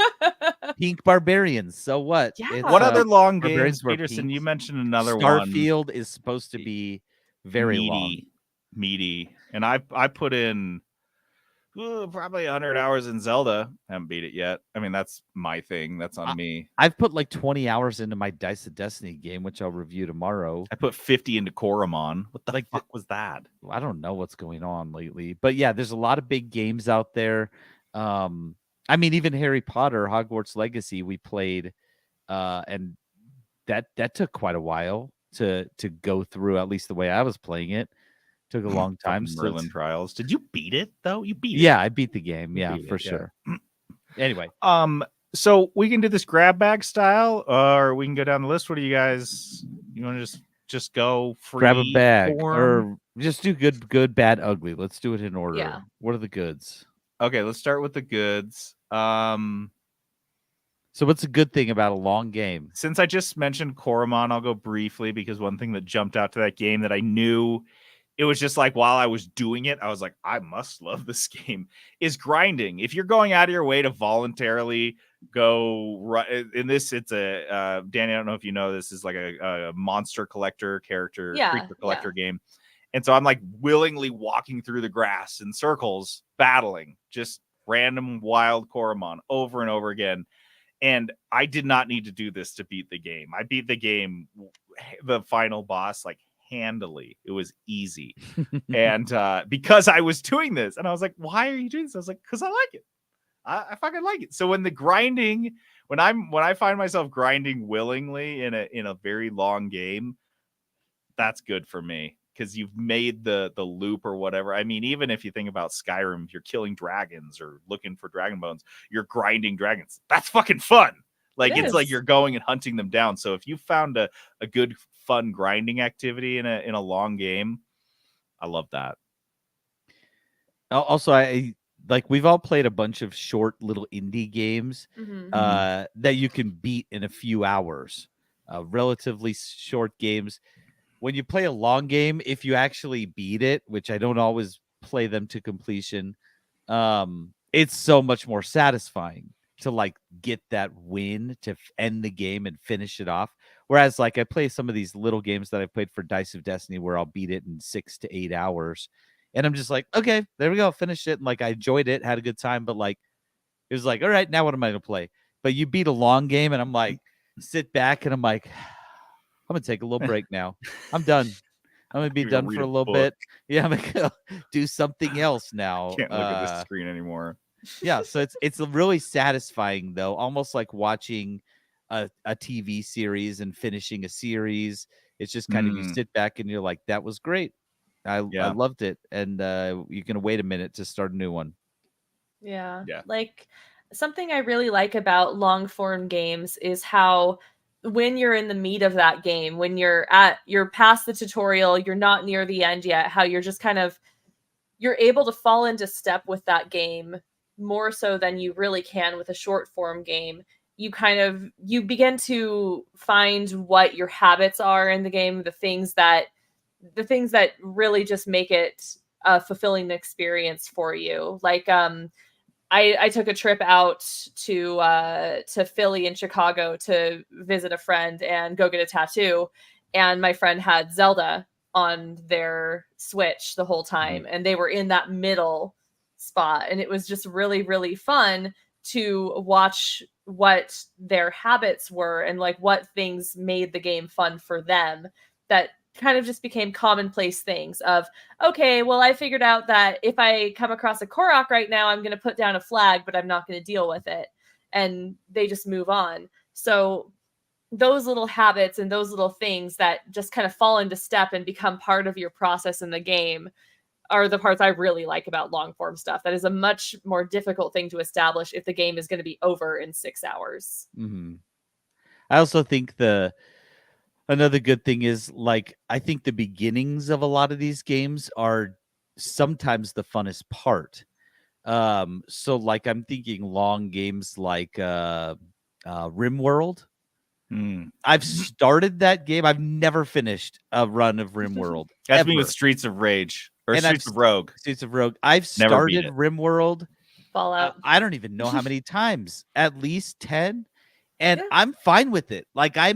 Pink barbarians. So what? Yeah. It's, What other long barbarians games, wear Peterson? pink. You mentioned another one. Starfield is supposed to be very long. Meaty. And I put in probably 100 hours in Zelda. Haven't beat it yet. I mean, that's my thing. That's on me. I've put like 20 hours into my Dice of Destiny game, which I'll review tomorrow. I put 50 into Koromon. What the Like, fuck was that? I don't know what's going on lately, but yeah, there's a lot of big games out there. I mean, even Harry Potter, Hogwarts Legacy, we played, and that took quite a while to go through. At least the way I was playing it, took a long time. Fucking So Merlin it's- Trials. Did you beat it though? You beat it. yeah, I beat the game. You Yeah, beat for it, yeah. sure. Anyway, So we can do this grab bag style, or we can go down the list. What do you guys? You want to just go free grab a bag form? or just do good, bad, ugly. Let's do it in order. Yeah. What are the goods? Okay, let's start with the goods. So what's a good thing about a long game? Since I just mentioned Koromon, I'll go briefly because one thing that jumped out to that game that I knew it was just like while I was doing it, I was like, I must love this game, is grinding. If you're going out of your way to voluntarily go in this, it's a Danny, I don't know if you know, this is like a monster collector character, Yeah, creature collector game. And so I'm like willingly walking through the grass in circles, battling just random wild Koromon over and over again. And I did not need to do this to beat the game. I beat the game, the final boss, like handily. It was easy. And because I was doing this, and I was like, why are you doing this? I was like, because I like it. I fucking like it. So when I find myself grinding willingly in a very long game, that's good for me, because you've made the loop or whatever. I mean, even if you think about Skyrim, if you're killing dragons or looking for dragon bones, you're grinding dragons. That's fucking fun. Like, it's like you're going and hunting them down. So if you found a good, fun grinding activity in a long game, I love that. Also, I like, we've all played a bunch of short little indie games that you can beat in a few hours. Relatively short games. When you play a long game, if you actually beat it, which I don't always play them to completion, it's so much more satisfying to like get that win to end the game and finish it off. Whereas like I play some of these little games that I played for Dice of Destiny where I'll beat it in 6 to 8 hours. And I'm just like, okay, there we go. Finished it. And like, I enjoyed it, had a good time, but like, it was like, all right, now what am I going to play? But you beat a long game and I'm like, sit back and I'm like, I'm going to take a little break now. I'm done. I'm going to be done for a little bit. Yeah, I'm going to do something else now. Can't look at the screen anymore. Yeah, so it's really satisfying though, almost like watching a TV series and finishing a series. It's just kind of, you sit back and you're like, that was great. I loved it, and you're gonna wait a minute to start a new one. Yeah. Like, something I really like about long form games is how when you're in the meat of that game, when you're past the tutorial, you're not near the end yet, how you're just kind of, you're able to fall into step with that game more so than you really can with a short form game. You begin to find what your habits are in the game, the things that really just make it a fulfilling experience for you. Like, I took a trip out to Philly and Chicago to visit a friend and go get a tattoo. And my friend had Zelda on their Switch the whole time. And they were in that middle spot. And it was just really, really fun to watch what their habits were and like what things made the game fun for them, that kind of just became commonplace things of, okay, well, I figured out that if I come across a Korok right now, I'm going to put down a flag, but I'm not going to deal with it. And they just move on. So those little habits and those little things that just kind of fall into step and become part of your process in the game are the parts I really like about long form stuff. That is a much more difficult thing to establish if the game is going to be over in 6 hours. I also think another good thing is, like, I think the beginnings of a lot of these games are sometimes the funnest part. So like, I'm thinking long games like RimWorld. I've started that game. I've never finished a run of RimWorld. That's me with Streets of Rage or Streets of Rogue. Streets of Rogue. I've started RimWorld. Fallout. I don't even know how many times. At least 10. And I'm fine with it. Like, I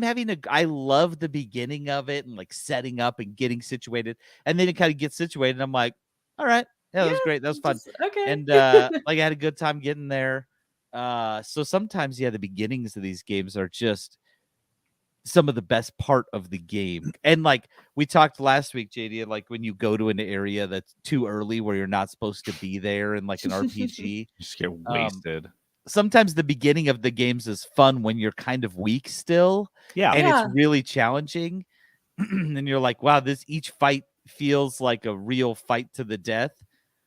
love the beginning of it and like setting up and getting situated. And then it kind of gets situated. And I'm like, all right. Yeah, that was great. That was fun. Okay. And like, I had a good time getting there. So sometimes, the beginnings of these games are just some of the best part of the game. And like we talked last week, JD, like when you go to an area that's too early where you're not supposed to be there in like an RPG, you just get wasted. Sometimes the beginning of the games is fun when you're kind of weak still. And it's really challenging. And you're like, wow, each fight feels like a real fight to the death.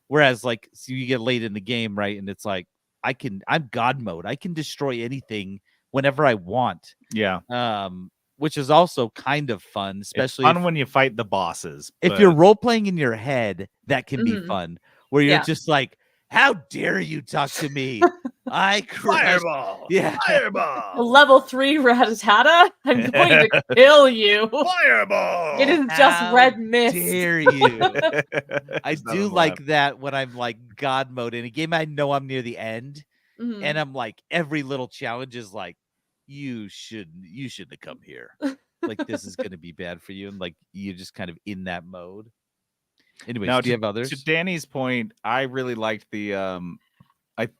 Whereas like, so you get late in the game, right? And it's like, I'm God mode. I can destroy anything whenever I want. Which is also kind of fun, especially when you fight the bosses. If you're role playing in your head, that can be fun. Where you're just like, how dare you talk to me? I Fireball. Fireball. Level 3 Rattata. I'm going to kill you. Fireball. It isn't just red mist. Dare you? I do like that when I'm like God mode in a game. I know I'm near the end, and I'm like, every little challenge is like, you shouldn't have come here. Like, this is going to be bad for you, and like, you're just kind of in that mode. Anyways, now, do you have others? To Danny's point, I really liked the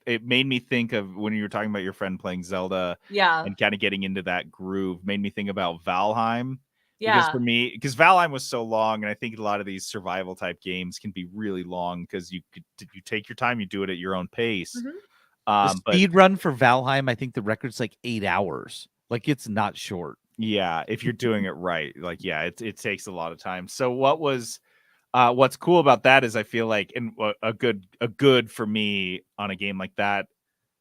it made me think of when you were talking about your friend playing Zelda, and kind of getting into that groove. Made me think about Valheim Because Yeah. for me, because Valheim was so long, and I think a lot of these survival type games can be really long because you take your time, you do it at your own pace. Mhm. The But speed run for Valheim, I think the record's like 8 hours. Like it's not short. yeah, if you're doing it right, like yeah, it takes a lot of time. So what's cool about that is I feel like, and a good for me on a game like that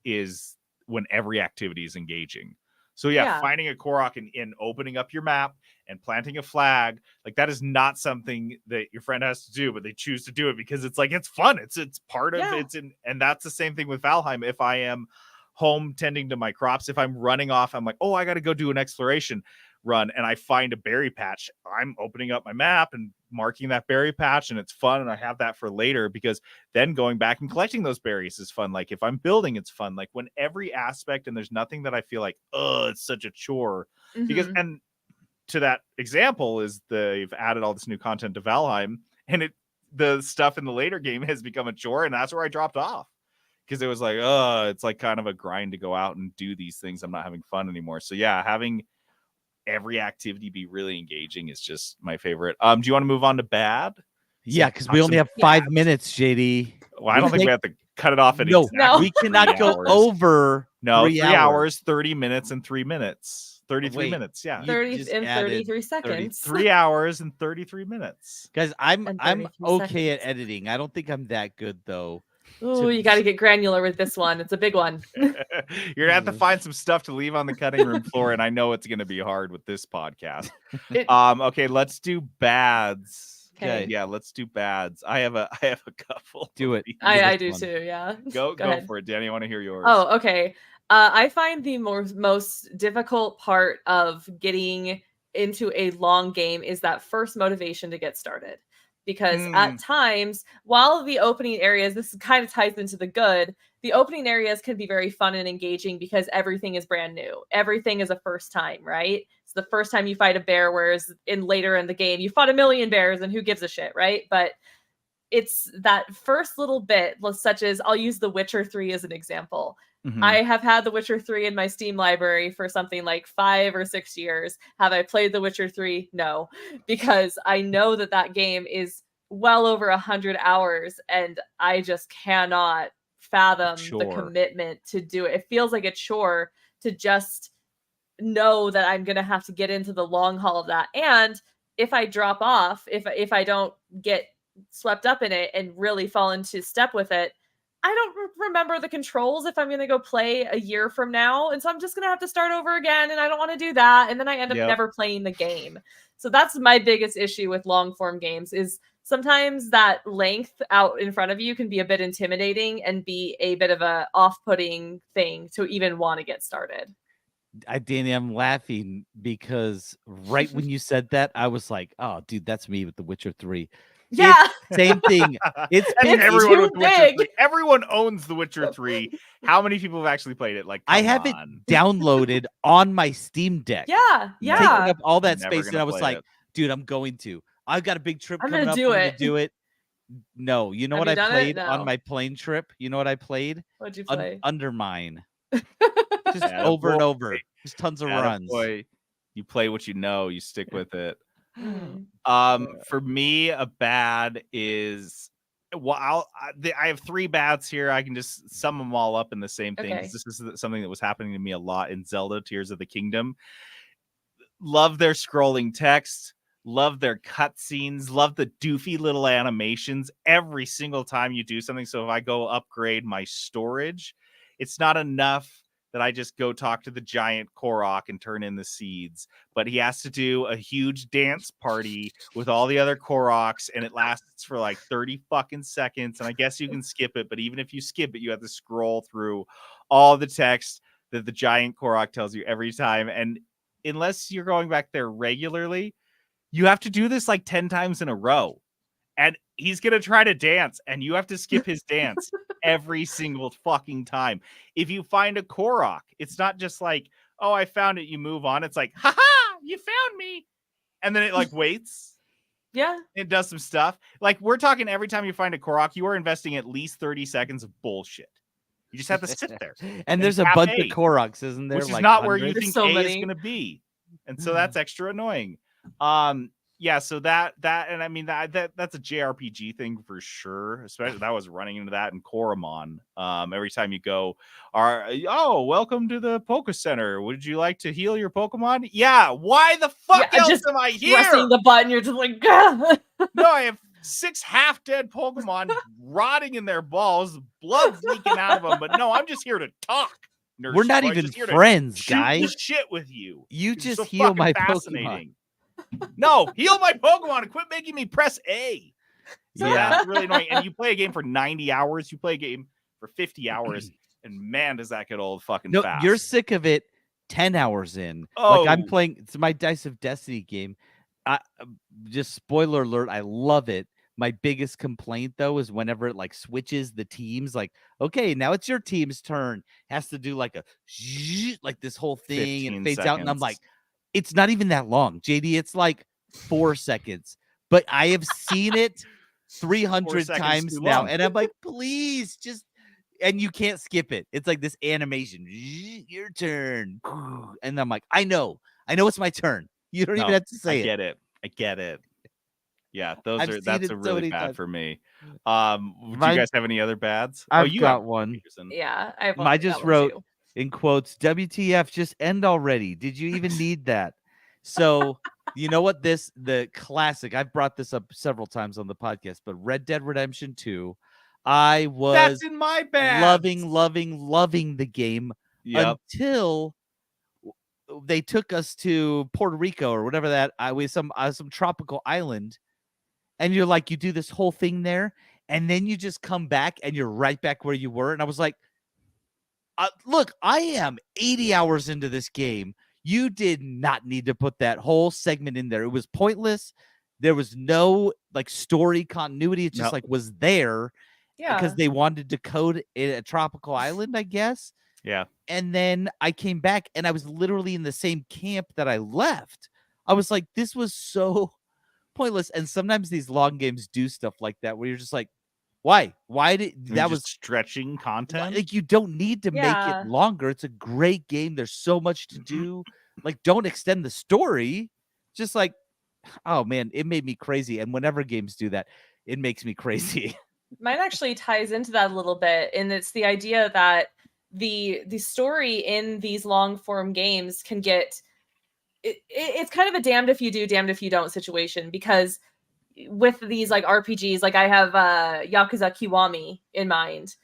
is when every activity is engaging. So Yeah. finding a Korok and opening up your map and planting a flag, like that is not something that your friend has to do, but they choose to do it because it's like it's fun. It's part of Yeah. and that's the same thing with Valheim. If I am home tending to my crops, if I'm running off, I'm like, oh, I got to go do an exploration run, and I find a berry patch, I'm opening up my map and marking that berry patch, and it's fun, and I have that for later, because then going back and collecting those berries is fun. Like if I'm building, it's fun. Like when every aspect, and there's nothing that I feel like, oh, it's such a chore. Because Mhm. and to that example is they've added all this new content to Valheim, and the stuff in the later game has become a chore, and that's where I dropped off. Because it was like, it's like kind of a grind to go out and do these things. I'm not having fun anymore. So yeah, having every activity be really engaging is just my favorite. Do you want to move on to bad? Yeah, because we only have 5 minutes, JD. Well, I don't think we have to cut it off at No, exactly we cannot 3 go hours. over No, 3 hours, 30 minutes, and 3 minutes. 33 Wait. minutes, yeah. You 30 just and added 33 seconds. 3 hours and 33 minutes. Guys, I'm And I'm 33 okay at seconds. editing. I don't think I'm that good though. Oh, you got to get granular with this one. It's a big one. You're gonna have to find some stuff to leave on the cutting room floor, and I know it's gonna be hard with this podcast. Okay, let's do bads. Okay. Yeah, let's do bads. I have a couple. Do it. I do too. Yeah. Go ahead. for it, Danny. I want to hear yours. Oh, okay. I find the most difficult part of getting into a long game is that first motivation to get started. Because at times, while the opening areas, this kind of ties into the good, the opening areas can be very fun and engaging because everything is brand new. Everything is a first time, right? It's the first time you fight a bear, whereas later in the game, you fought a million bears and who gives a shit, right? But it's that first little bit, such as I'll use The Witcher 3 as an example. Mhm. I have had The Witcher 3 in my Steam library for something like 5 or 6 years. Have I played The Witcher 3? No, because I know that game is well over 100 hours, and I just cannot fathom the commitment to do it. It feels like a chore to just know that I'm going to have to get into the long haul of that. And if I drop off, if I don't get swept up in it and really fall into step with it, I don't remember the controls if I'm going to go play a year from now. And so I'm just going to have to start over again. And I don't want to do that. And then I end up never playing the game. So that's my biggest issue with long form games is sometimes that length out in front of you can be a bit intimidating and be a bit of a off-putting thing to even want to get started. Danny, I'm laughing because right when you said that, I was like, oh, dude, that's me with The Witcher 3. Yeah. Same thing. It's everyone with The Witcher 3. Everyone owns The Witcher 3. How many people have actually played it? Like, I have it downloaded on my Steam Deck. Yeah. Taking up all that space, and I was like, dude, I'm going to. I've got a big trip coming up. I'm going to do it. No, you know what I played on my plane trip? You know what I played? What'd you play? Undermine. Just over and over. Just tons of runs. Boy. You play what you know. You stick with it. For me, a bad is I have 3 bads here. I can just sum them all up in the same thing. Okay. This is something that was happening to me a lot in Zelda Tears of the Kingdom. Love their scrolling text, love their cutscenes, love the doofy little animations every single time you do something. So if I go upgrade my storage, it's not enough that I just go talk to the giant Korok and turn in the seeds, but he has to do a huge dance party with all the other Koroks, and it lasts for like 30 fucking seconds. And I guess you can skip it, but even if you skip it, you have to scroll through all the text that the giant Korok tells you every time. And unless you're going back there regularly, you have to do this like 10 times in a row. And he's going to try to dance, and you have to skip his dance every single fucking time. If you find a Korok, it's not just like, oh, I found it, you move on. It's like, haha, you found me. And then it like waits. Yeah. It does some stuff. Like, we're talking every time you find a Korok, you are investing at least 30 seconds of bullshit. You just have to sit there. And there's a bunch of Koroks, isn't there? Which is like not where hundreds? you think so A many. is going to be. And so that's extra annoying. Yeah, so that and I mean that's a JRPG thing for sure. Especially that was running into that in Koromon. Every time you go, welcome to the Poke Center. Would you like to heal your Pokemon? Yeah. Why the fuck else just am I here? Pressing the button, you're just like, "Gah!" No, I have 6 half-dead Pokemon rotting in their balls, blood's leaking out of them. But no, I'm just here to talk. We're not even friends, shoot the guys. shit with you. You You're just so heal fucking my Pokemon. fascinating. No, heal my Pokemon and quit making me press A. So Yeah. that's really annoying. And you play a game for 90 hours, you play a game for 50 hours, and man, does that get old fucking No, fast. you're sick of it 10 hours in. Like I'm Oh. playing, it's my Dice of Destiny game. Just spoiler alert, I love it. My biggest complaint though is whenever it like switches the teams, like, okay, now it's your team's turn, has to do like a like this whole thing and 15 fades out, and I'm like, seconds. it's not even that long, JD. It's like 4 seconds, but I have seen it 300 seconds times too now, long. and I'm like, please just. And you can't skip it. It's like this animation. Your turn. And I'm like, I know it's my turn. You don't even No, have to say I get it. Yeah, that's a really bad times. for me. Do you guys have any other bads? I've You got have one. Peterson. Yeah, I have I got just one wrote too. in quotes, WTF, just end already. Did you even need that? So you know what, the classic, I've brought this up several times on the podcast, but Red Dead Redemption 2, I was That's in my bad. loving the game until they took us to Puerto Rico or whatever that some tropical island, and you're like, you do this whole thing there, and then you just come back and you're right back where you were. And I was like, look, I am 80 hours into this game. You did not need to put that whole segment in there. It was pointless. There was no like story continuity. It just like was there. Yeah, Because they wanted to code a tropical island, I guess. Yeah. And then I came back and I was literally in the same camp that I left. I was like, this was so pointless. And sometimes these long games do stuff like that where you're just like, why? Why did that was stretching content? Like, you don't need to make it longer. It's a great game. There's so much to do. Like, don't extend the story. Just like, oh man, it made me crazy. And whenever games do that, it makes me crazy. Mine actually ties into that a little bit, and it's the idea that the story in these long form games can get it's kind of a damned if you do, damned if you don't situation, because with these like RPGs, like I have Yakuza Kiwami in mind.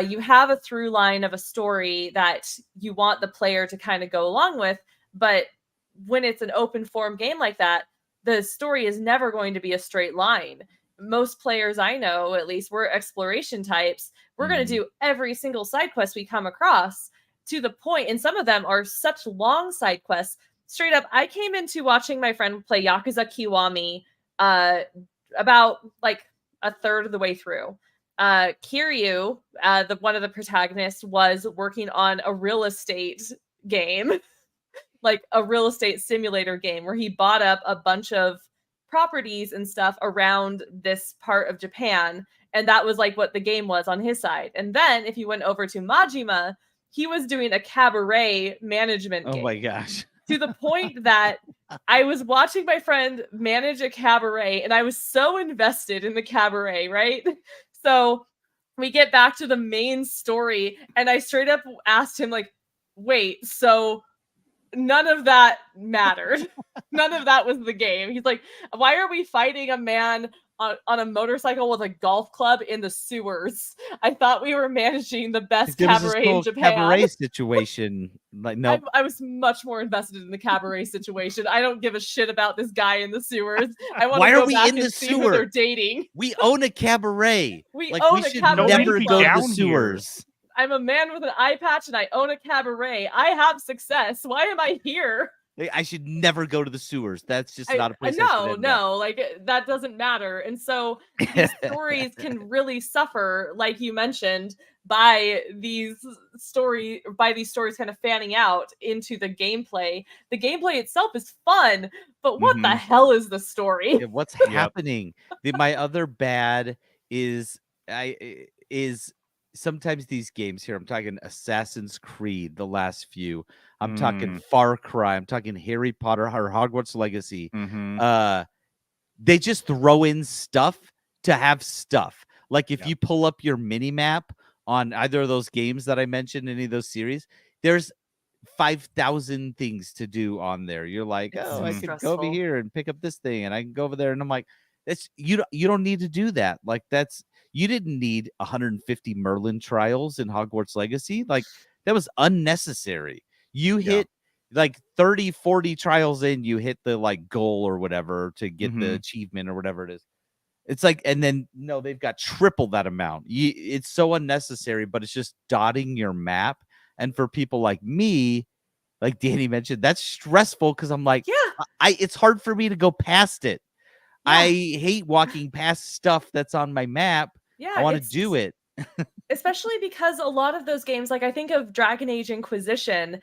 You have a through line of a story that you want the player to kind of go along with, but when it's an open form game like that, the story is never going to be a straight line. Most players I know, at least, we're exploration types. We're going to do every single side quest we come across to the point, and some of them are such long side quests. Straight up, I came into watching my friend play Yakuza Kiwami about like a third of the way through. Kiryu, one of the protagonists, was working on a real estate game, like a real estate simulator game, where he bought up a bunch of properties and stuff around this part of Japan, and that was like what the game was on his side. And then if you went over to Majima, he was doing a cabaret management game. Oh my gosh. To the point that I was watching my friend manage a cabaret, and I was so invested in the cabaret, right? So we get back to the main story, and I straight up asked him, like, wait, so none of that mattered. None of that was the game. He's like, why are we fighting a man on a motorcycle with a golf club in the sewers? I thought we were managing the best cabaret in Japan. Cabaret situation. Like, no, I was much more invested in the cabaret situation. I don't give a shit about this guy in the sewers. I want to go back and see who they're dating. We own a cabaret. We like, own we a should cabaret. never go to down the here. sewers. I'm a man with an eye patch and I own a cabaret. I have success. Why am I here? I should never go to the sewers. That's just not a place. No, like that doesn't matter. And so these stories can really suffer, like you mentioned, by these stories kind of fanning out into the gameplay. The gameplay itself is fun, but what the hell is the story? Yeah, what's happening? My other bad is sometimes these games here, I'm talking Assassin's Creed, the last few. I'm talking Mm. Far Cry. I'm talking Harry Potter or Hogwarts Legacy. Mhm. They just throw in stuff to have stuff. Like if Yeah. you pull up your mini map on either of those games that I mentioned, any of those series, there's 5,000 things to do on there. You're like, It's oh, so I could go over stressful. here and pick up this thing, and I can go over there, and I'm like, that's you don't need to do that. Like you didn't need 150 Merlin trials in Hogwarts Legacy. Like that was unnecessary. You Yeah. hit like 30, 40 trials in, you hit the like goal or whatever to get the Mhm. achievement or whatever it is. It's like, and then no, they've got triple that amount. It's so unnecessary, but it's just dotting your map. And for people like me, like Danny mentioned, that's stressful because I'm like, Yeah. it's hard for me to go past it. Yeah. I hate walking past stuff that's on my map. Yeah. I want to do it. Especially because a lot of those games, like I think of Dragon Age Inquisition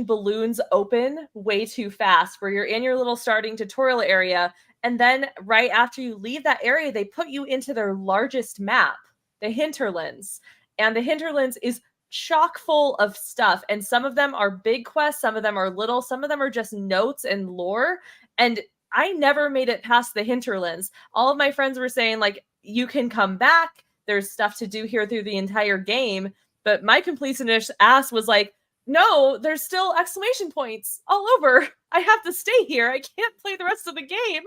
balloons open way too fast, where you're in your little starting tutorial area, and then right after you leave that area, they put you into their largest map, the Hinterlands. And the Hinterlands is chock full of stuff, and some of them are big quests, some of them are little, some of them are just notes and lore. And I never made it past the Hinterlands. All of my friends were saying, like, you can come back, there's stuff to do here through the entire game. But my completionist ass was like, no, there's still exclamation points all over. I have to stay here. I can't play the rest of the game.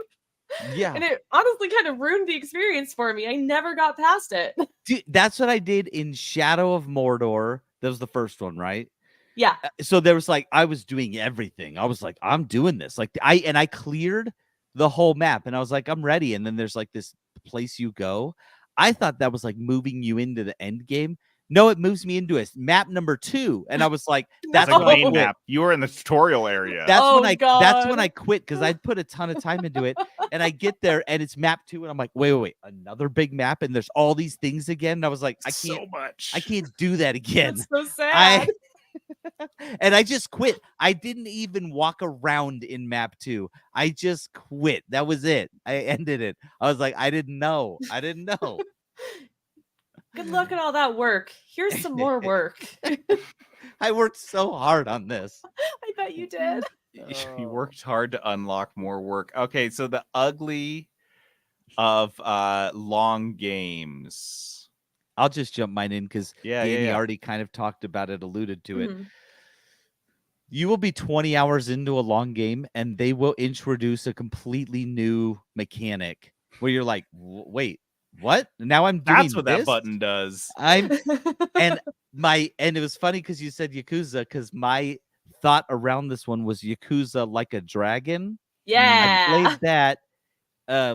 Yeah. And it honestly kind of ruined the experience for me. I never got past it. Dude, that's what I did in Shadow of Mordor. That was the first one, right? Yeah. So there was like, I was doing everything. I was like, I'm doing this. Like I cleared the whole map and I was like, I'm ready. And then there's like this place you go. I thought that was like moving you into the end game. No, it moves me into a map number 2. And I was like, That's that's a when I main quit. map. You were in the tutorial area. That's Oh, when I God. quit because I'd put a ton of time into it. And I get there and it's map 2. And I'm like, wait, another big map. And there's all these things again. And I was like, so much. I can't do that again. That's so sad. And I just quit. I didn't even walk around in map 2. I just quit. That was it. I ended it. I was like, I didn't know. Good luck on all that work. Here's some more work. I worked so hard on this. I bet you did. You worked hard to unlock more work. Okay, so the ugly of long games. I'll just jump mine in because Yeah, Danny already kind of talked about it, alluded to it. Mhm. You will be 20 hours into a long game and they will introduce a completely new mechanic where you're like, wait, what? Now I'm doing That's what that this? button does. and it was funny because you said Yakuza, because my thought around this one was Yakuza Like a Dragon. Yeah. I played that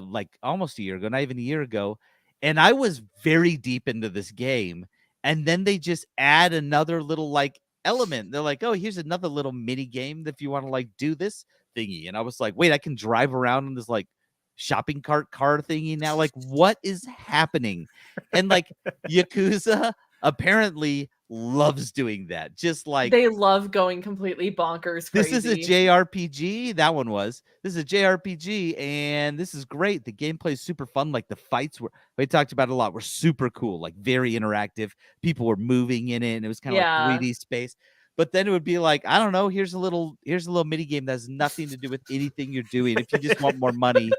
like almost a year ago, not even a year ago, and I was very deep into this game, and then they just add another little like element. They're like, oh, here's another little mini game if you want to like do this thingy. And I was like, wait, I can drive around in this like shopping cart car thingy now. Like, what is happening? And like Yakuza apparently loves doing that. Just like they love going completely bonkers crazy. this is a JRPG. That one was. This is a JRPG, and this is great. The gameplay is super fun. Like the fights we talked about it a lot, were super cool, like very interactive. People were moving in it, and it was kind of like 3D space. But then it would be like, I don't know, here's a little mini game that has nothing to do with anything you're doing. If you just want more money,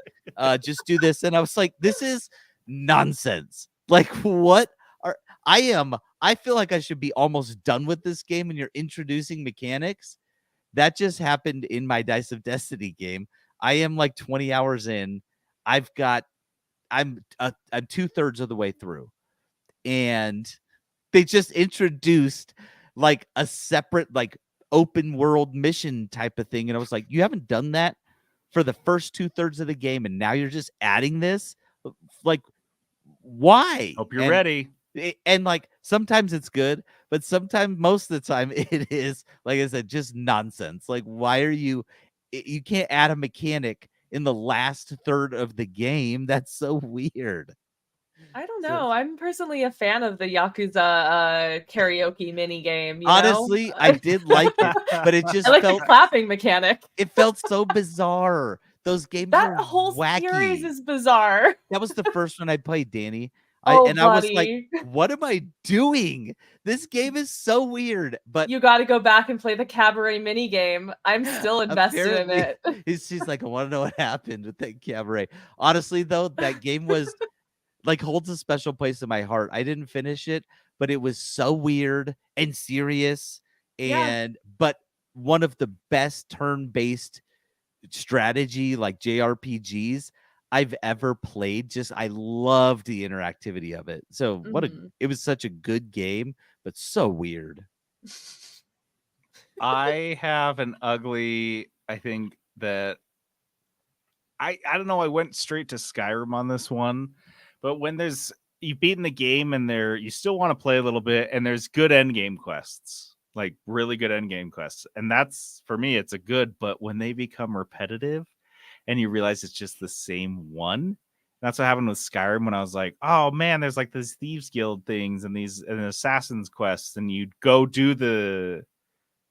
just do this. And I was like, this is nonsense. Like, what are I feel like I should be almost done with this game, and you're introducing mechanics. That just happened in my Dice of Destiny game. I am like 20 hours in. I'm 2/3 of the way through, and they just introduced like a separate like open world mission type of thing, and I was like, you haven't done that for the first 2/3 of the game, and now you're just adding this. Like, why? Hope you're ready. And like sometimes it's good, but sometimes most of the time it is, like I said, just nonsense. Like, why are you can't add a mechanic in the last third of the game? That's so weird. I don't know. I'm personally a fan of the Yakuza karaoke mini game. Honestly, I did like it, but it just I like felt the clapping mechanic. It felt so bizarre. Those games That were whole wacky. series is bizarre. That was the first one I played, Danny. Oh, I was like, buddy. what am I doing? This game is so weird. But You got to go back and play the cabaret mini game. I'm still invested in apparently, it. she's like, I want to know what happened with that cabaret. Honestly, though, that game was like holds a special place in my heart. I didn't finish it, but it was so weird and serious, Yeah. but one of the best turn-based strategy like JRPGs I've ever played. Just I loved the interactivity of it. So Mhm. it was such a good game, but so weird. I have an ugly. I think that I don't know. I went straight to Skyrim on this one, but when you've beaten the game and you still want to play a little bit, and there's good end game quests, like really good end game quests, and that's for me, it's a good. But when they become repetitive, and you realize it's just the same one, that's what happened with Skyrim. When I was like, oh man, there's like these thieves guild things and these assassins quests, and you'd go do the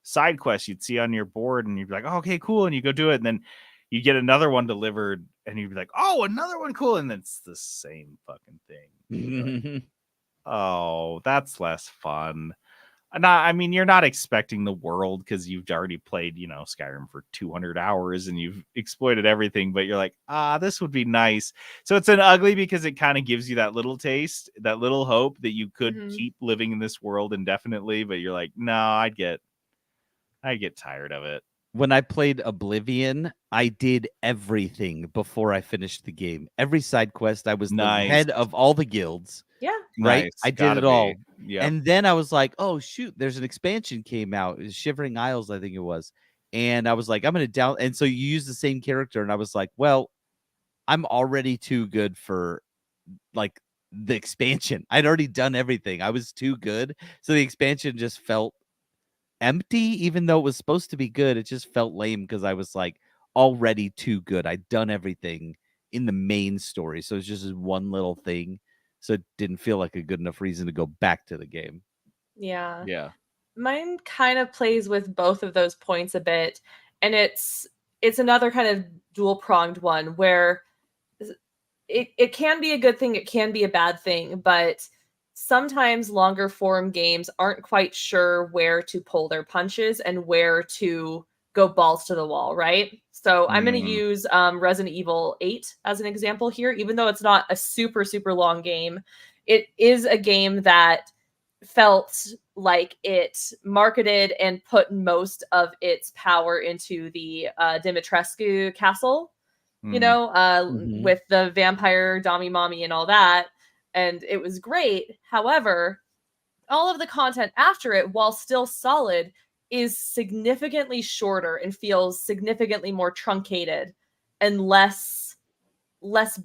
side quests you'd see on your board, and you'd be like, oh, okay, cool, and you go do it, and then you get another one delivered, and you'd be like, oh, another one, cool, and then it's the same fucking thing. Like, oh, that's less fun. I mean, you're not expecting the world because you've already played, Skyrim for 200 hours and you've exploited everything, but you're like, this would be nice. So it's an ugly because it kind of gives you that little taste, that little hope that you could Mhm. keep living in this world indefinitely, but you're like, no, I'd get tired of it. When I played Oblivion, I did everything before I finished the game. Every side quest, I was the head of all the guilds. Yeah. Right? Nice. I did Gotta it all. be. Yep. And then I was like, oh shoot, there's an expansion came out. It was Shivering Isles, I think it was. And I was like, I'm gonna down, and so you use the same character, and I was like, well, I'm already too good for like the expansion. I'd already done everything. I was too good. So the expansion just felt empty, even though it was supposed to be good. It just felt lame because I was like already too good. I'd done everything in the main story. So it's just this one little thing. So it didn't feel like a good enough reason to go back to the game. Yeah. Yeah. Mine kind of plays with both of those points a bit, and it's another kind of dual-pronged one where it can be a good thing, it can be a bad thing, but sometimes longer form games aren't quite sure where to pull their punches and where to go balls to the wall, right? So I'm going to use Resident Evil 8 as an example here. Even though it's not a super, super long game, it is a game that felt like it marketed and put most of its power into the Dimitrescu castle, with the vampire Dami Mommy and all that. And it was great. However, all of the content after it, while still solid, is significantly shorter and feels significantly more truncated and less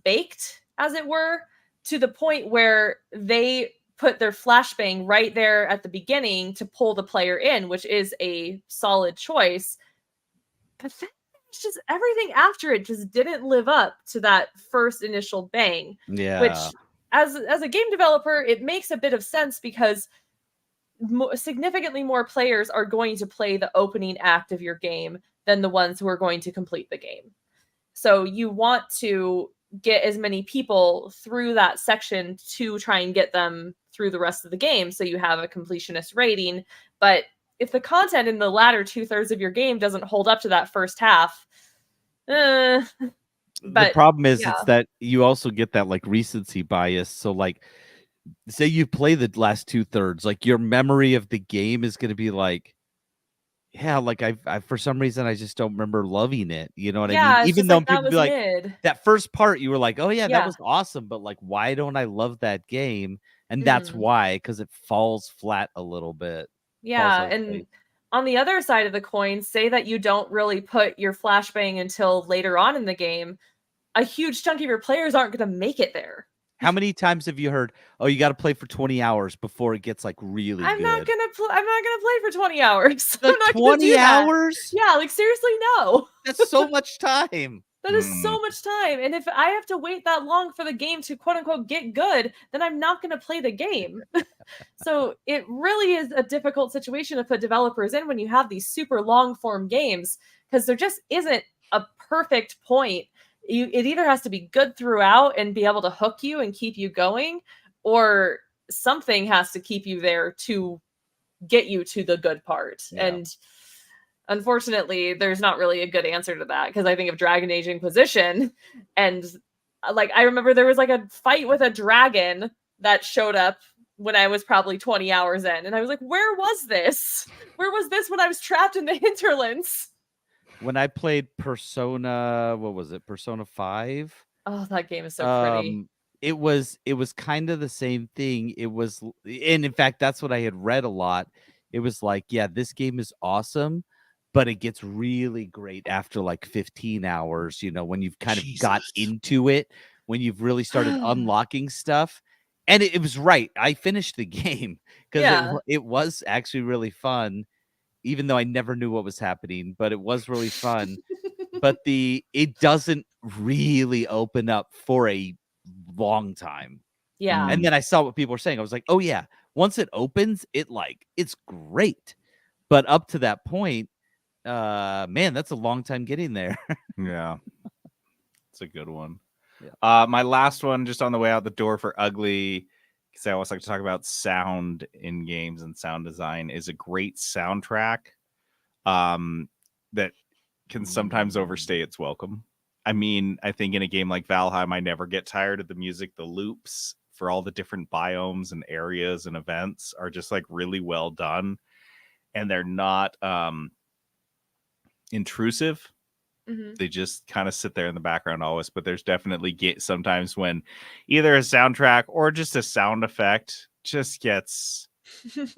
baked, as it were, to the point where they put their flashbang right there at the beginning to pull the player in, which is a solid choice. But then it's just everything after it just didn't live up to that first initial bang. Yeah. Which, as a game developer, it makes a bit of sense because significantly more players are going to play the opening act of your game than the ones who are going to complete the game. So you want to get as many people through that section to try and get them through the rest of the game so you have a completionist rating. But if the content in the latter 2/3 of your game doesn't hold up to that first half, the problem is it's that you also get that like recency bias. So like, say you play the last 2/3, like your memory of the game is going to be like, yeah, like I for some reason I just don't remember loving it. You know what I mean? Even though people be like, mid. That first part, you were like, oh yeah, that was awesome, but like, why don't I love that game? And that's why, because it falls flat a little bit. Yeah, and on the other side of the coin, say that you don't really put your flashbang until later on in the game, a huge chunk of your players aren't going to make it there. How many times have you heard, oh, you got to play for 20 hours before it gets like really I'm good? not going to play for 20 hours. Like I'm not 20 hours? Yeah, like seriously, no. That's so much time. That is so much time. And if I have to wait that long for the game to quote unquote get good, then I'm not going to play the game. So it really is a difficult situation to put developers in when you have these super long form games, because there just isn't a perfect point. It either has to be good throughout and be able to hook you and keep you going, or something has to keep you there to get you to the good part. Yeah. And unfortunately, there's not really a good answer to that, because I think of Dragon Age Inquisition, and like I remember there was like a fight with a dragon that showed up when I was probably 20 hours in, and I was like, where was this? Where was this when I was trapped in the hinterlands? When I played Persona, what was it? Persona 5? Oh, that game is so pretty. It was kind of the same thing. It was, and in fact, that's what I had read a lot. It was like, yeah, this game is awesome, but it gets really great after like 15 hours, when you've kind of got into it, when you've really started unlocking stuff. And it was right. I finished the game because it was actually really fun, even though I never knew what was happening, but it was really fun. But it doesn't really open up for a long time. Yeah. And then I saw what people were saying. I was like, oh yeah, once it opens, it's great. But up to that point, man, that's a long time getting there. Yeah. It's a good one. Yeah. My last one, just on the way out the door for Ugly, because I always like to talk about sound in games and sound design, is a great soundtrack that can sometimes overstay its welcome. I mean, I think in a game like Valheim, I never get tired of the music. The loops for all the different biomes and areas and events are just like really well done, and they're not intrusive. Mhm. They just kind of sit there in the background always, but there's definitely sometimes when either a soundtrack or just a sound effect just gets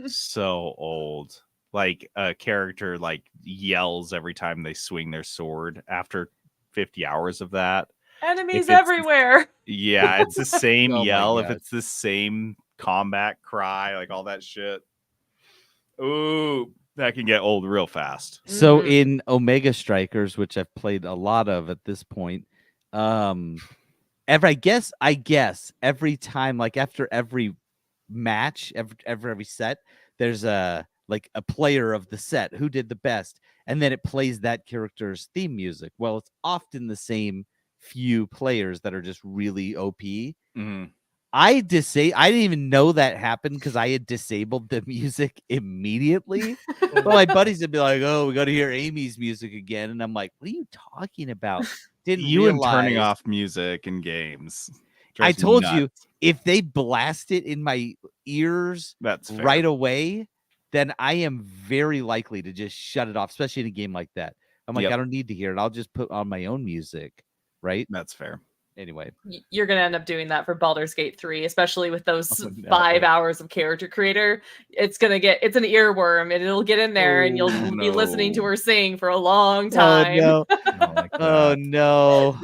so old. Like a character like yells every time they swing their sword after 50 hours of that. Enemies everywhere. Yeah, it's the same Oh my yell. If God. it's the same combat cry, like all that shit. Ooh, that can get old real fast. So Mhm. in Omega Strikers, which I've played a lot of at this point, I guess every time, like after every match, every set, there's a player of the set who did the best, and then it plays that character's theme music. Well, it's often the same few players that are just really OP. Mhm. I didn't even know that happened because I had disabled the music immediately. But my buddies would be like, "Oh, we got to hear Amy's music again," and I'm like, "What are you talking about?" Didn't You and turning realize. off music in games. I drives me told you, nuts. if they blast it in my ears That's fair. right away, then I am very likely to just shut it off, especially in a game like that. I'm like, Yep. I don't need to hear it. I'll just put on my own music, right? That's fair. Anyway, You're going to end up doing that for Baldur's Gate 3, especially with those Oh, no. 5 hours of character creator. It's an earworm, and it'll get in there, and you'll Oh, be listening to no. her sing for a long time. Oh no! I don't like Oh that. no!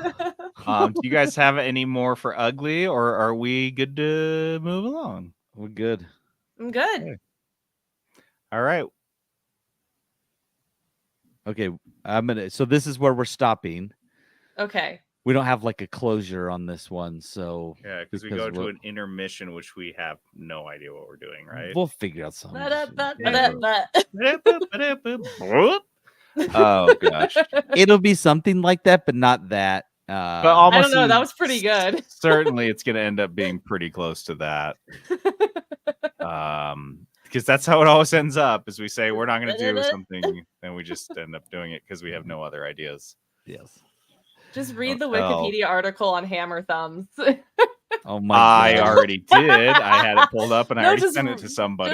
Do you guys have any more for Ugly, or are we good to move along? We're good. I'm good. All right. Okay, so this is where we're stopping. Okay. We don't have like a closure on this one, so Yeah, because we Because go to we'll- an intermission, which we have no idea what we're doing, right? we'll figure out something. Oh gosh. It'll be something like that, but not that. But I almost don't know. That was pretty good. certainly it's going to end up being pretty close to that. Because that's how it always ends up, is we say we're not going to do something, and we just end up doing it because we have no other ideas. Yes. Just read the Oh, hell. Wikipedia article on Hammer Thumbs. Oh my I God. already did. I had it pulled up and I No, already just- sent it to somebody.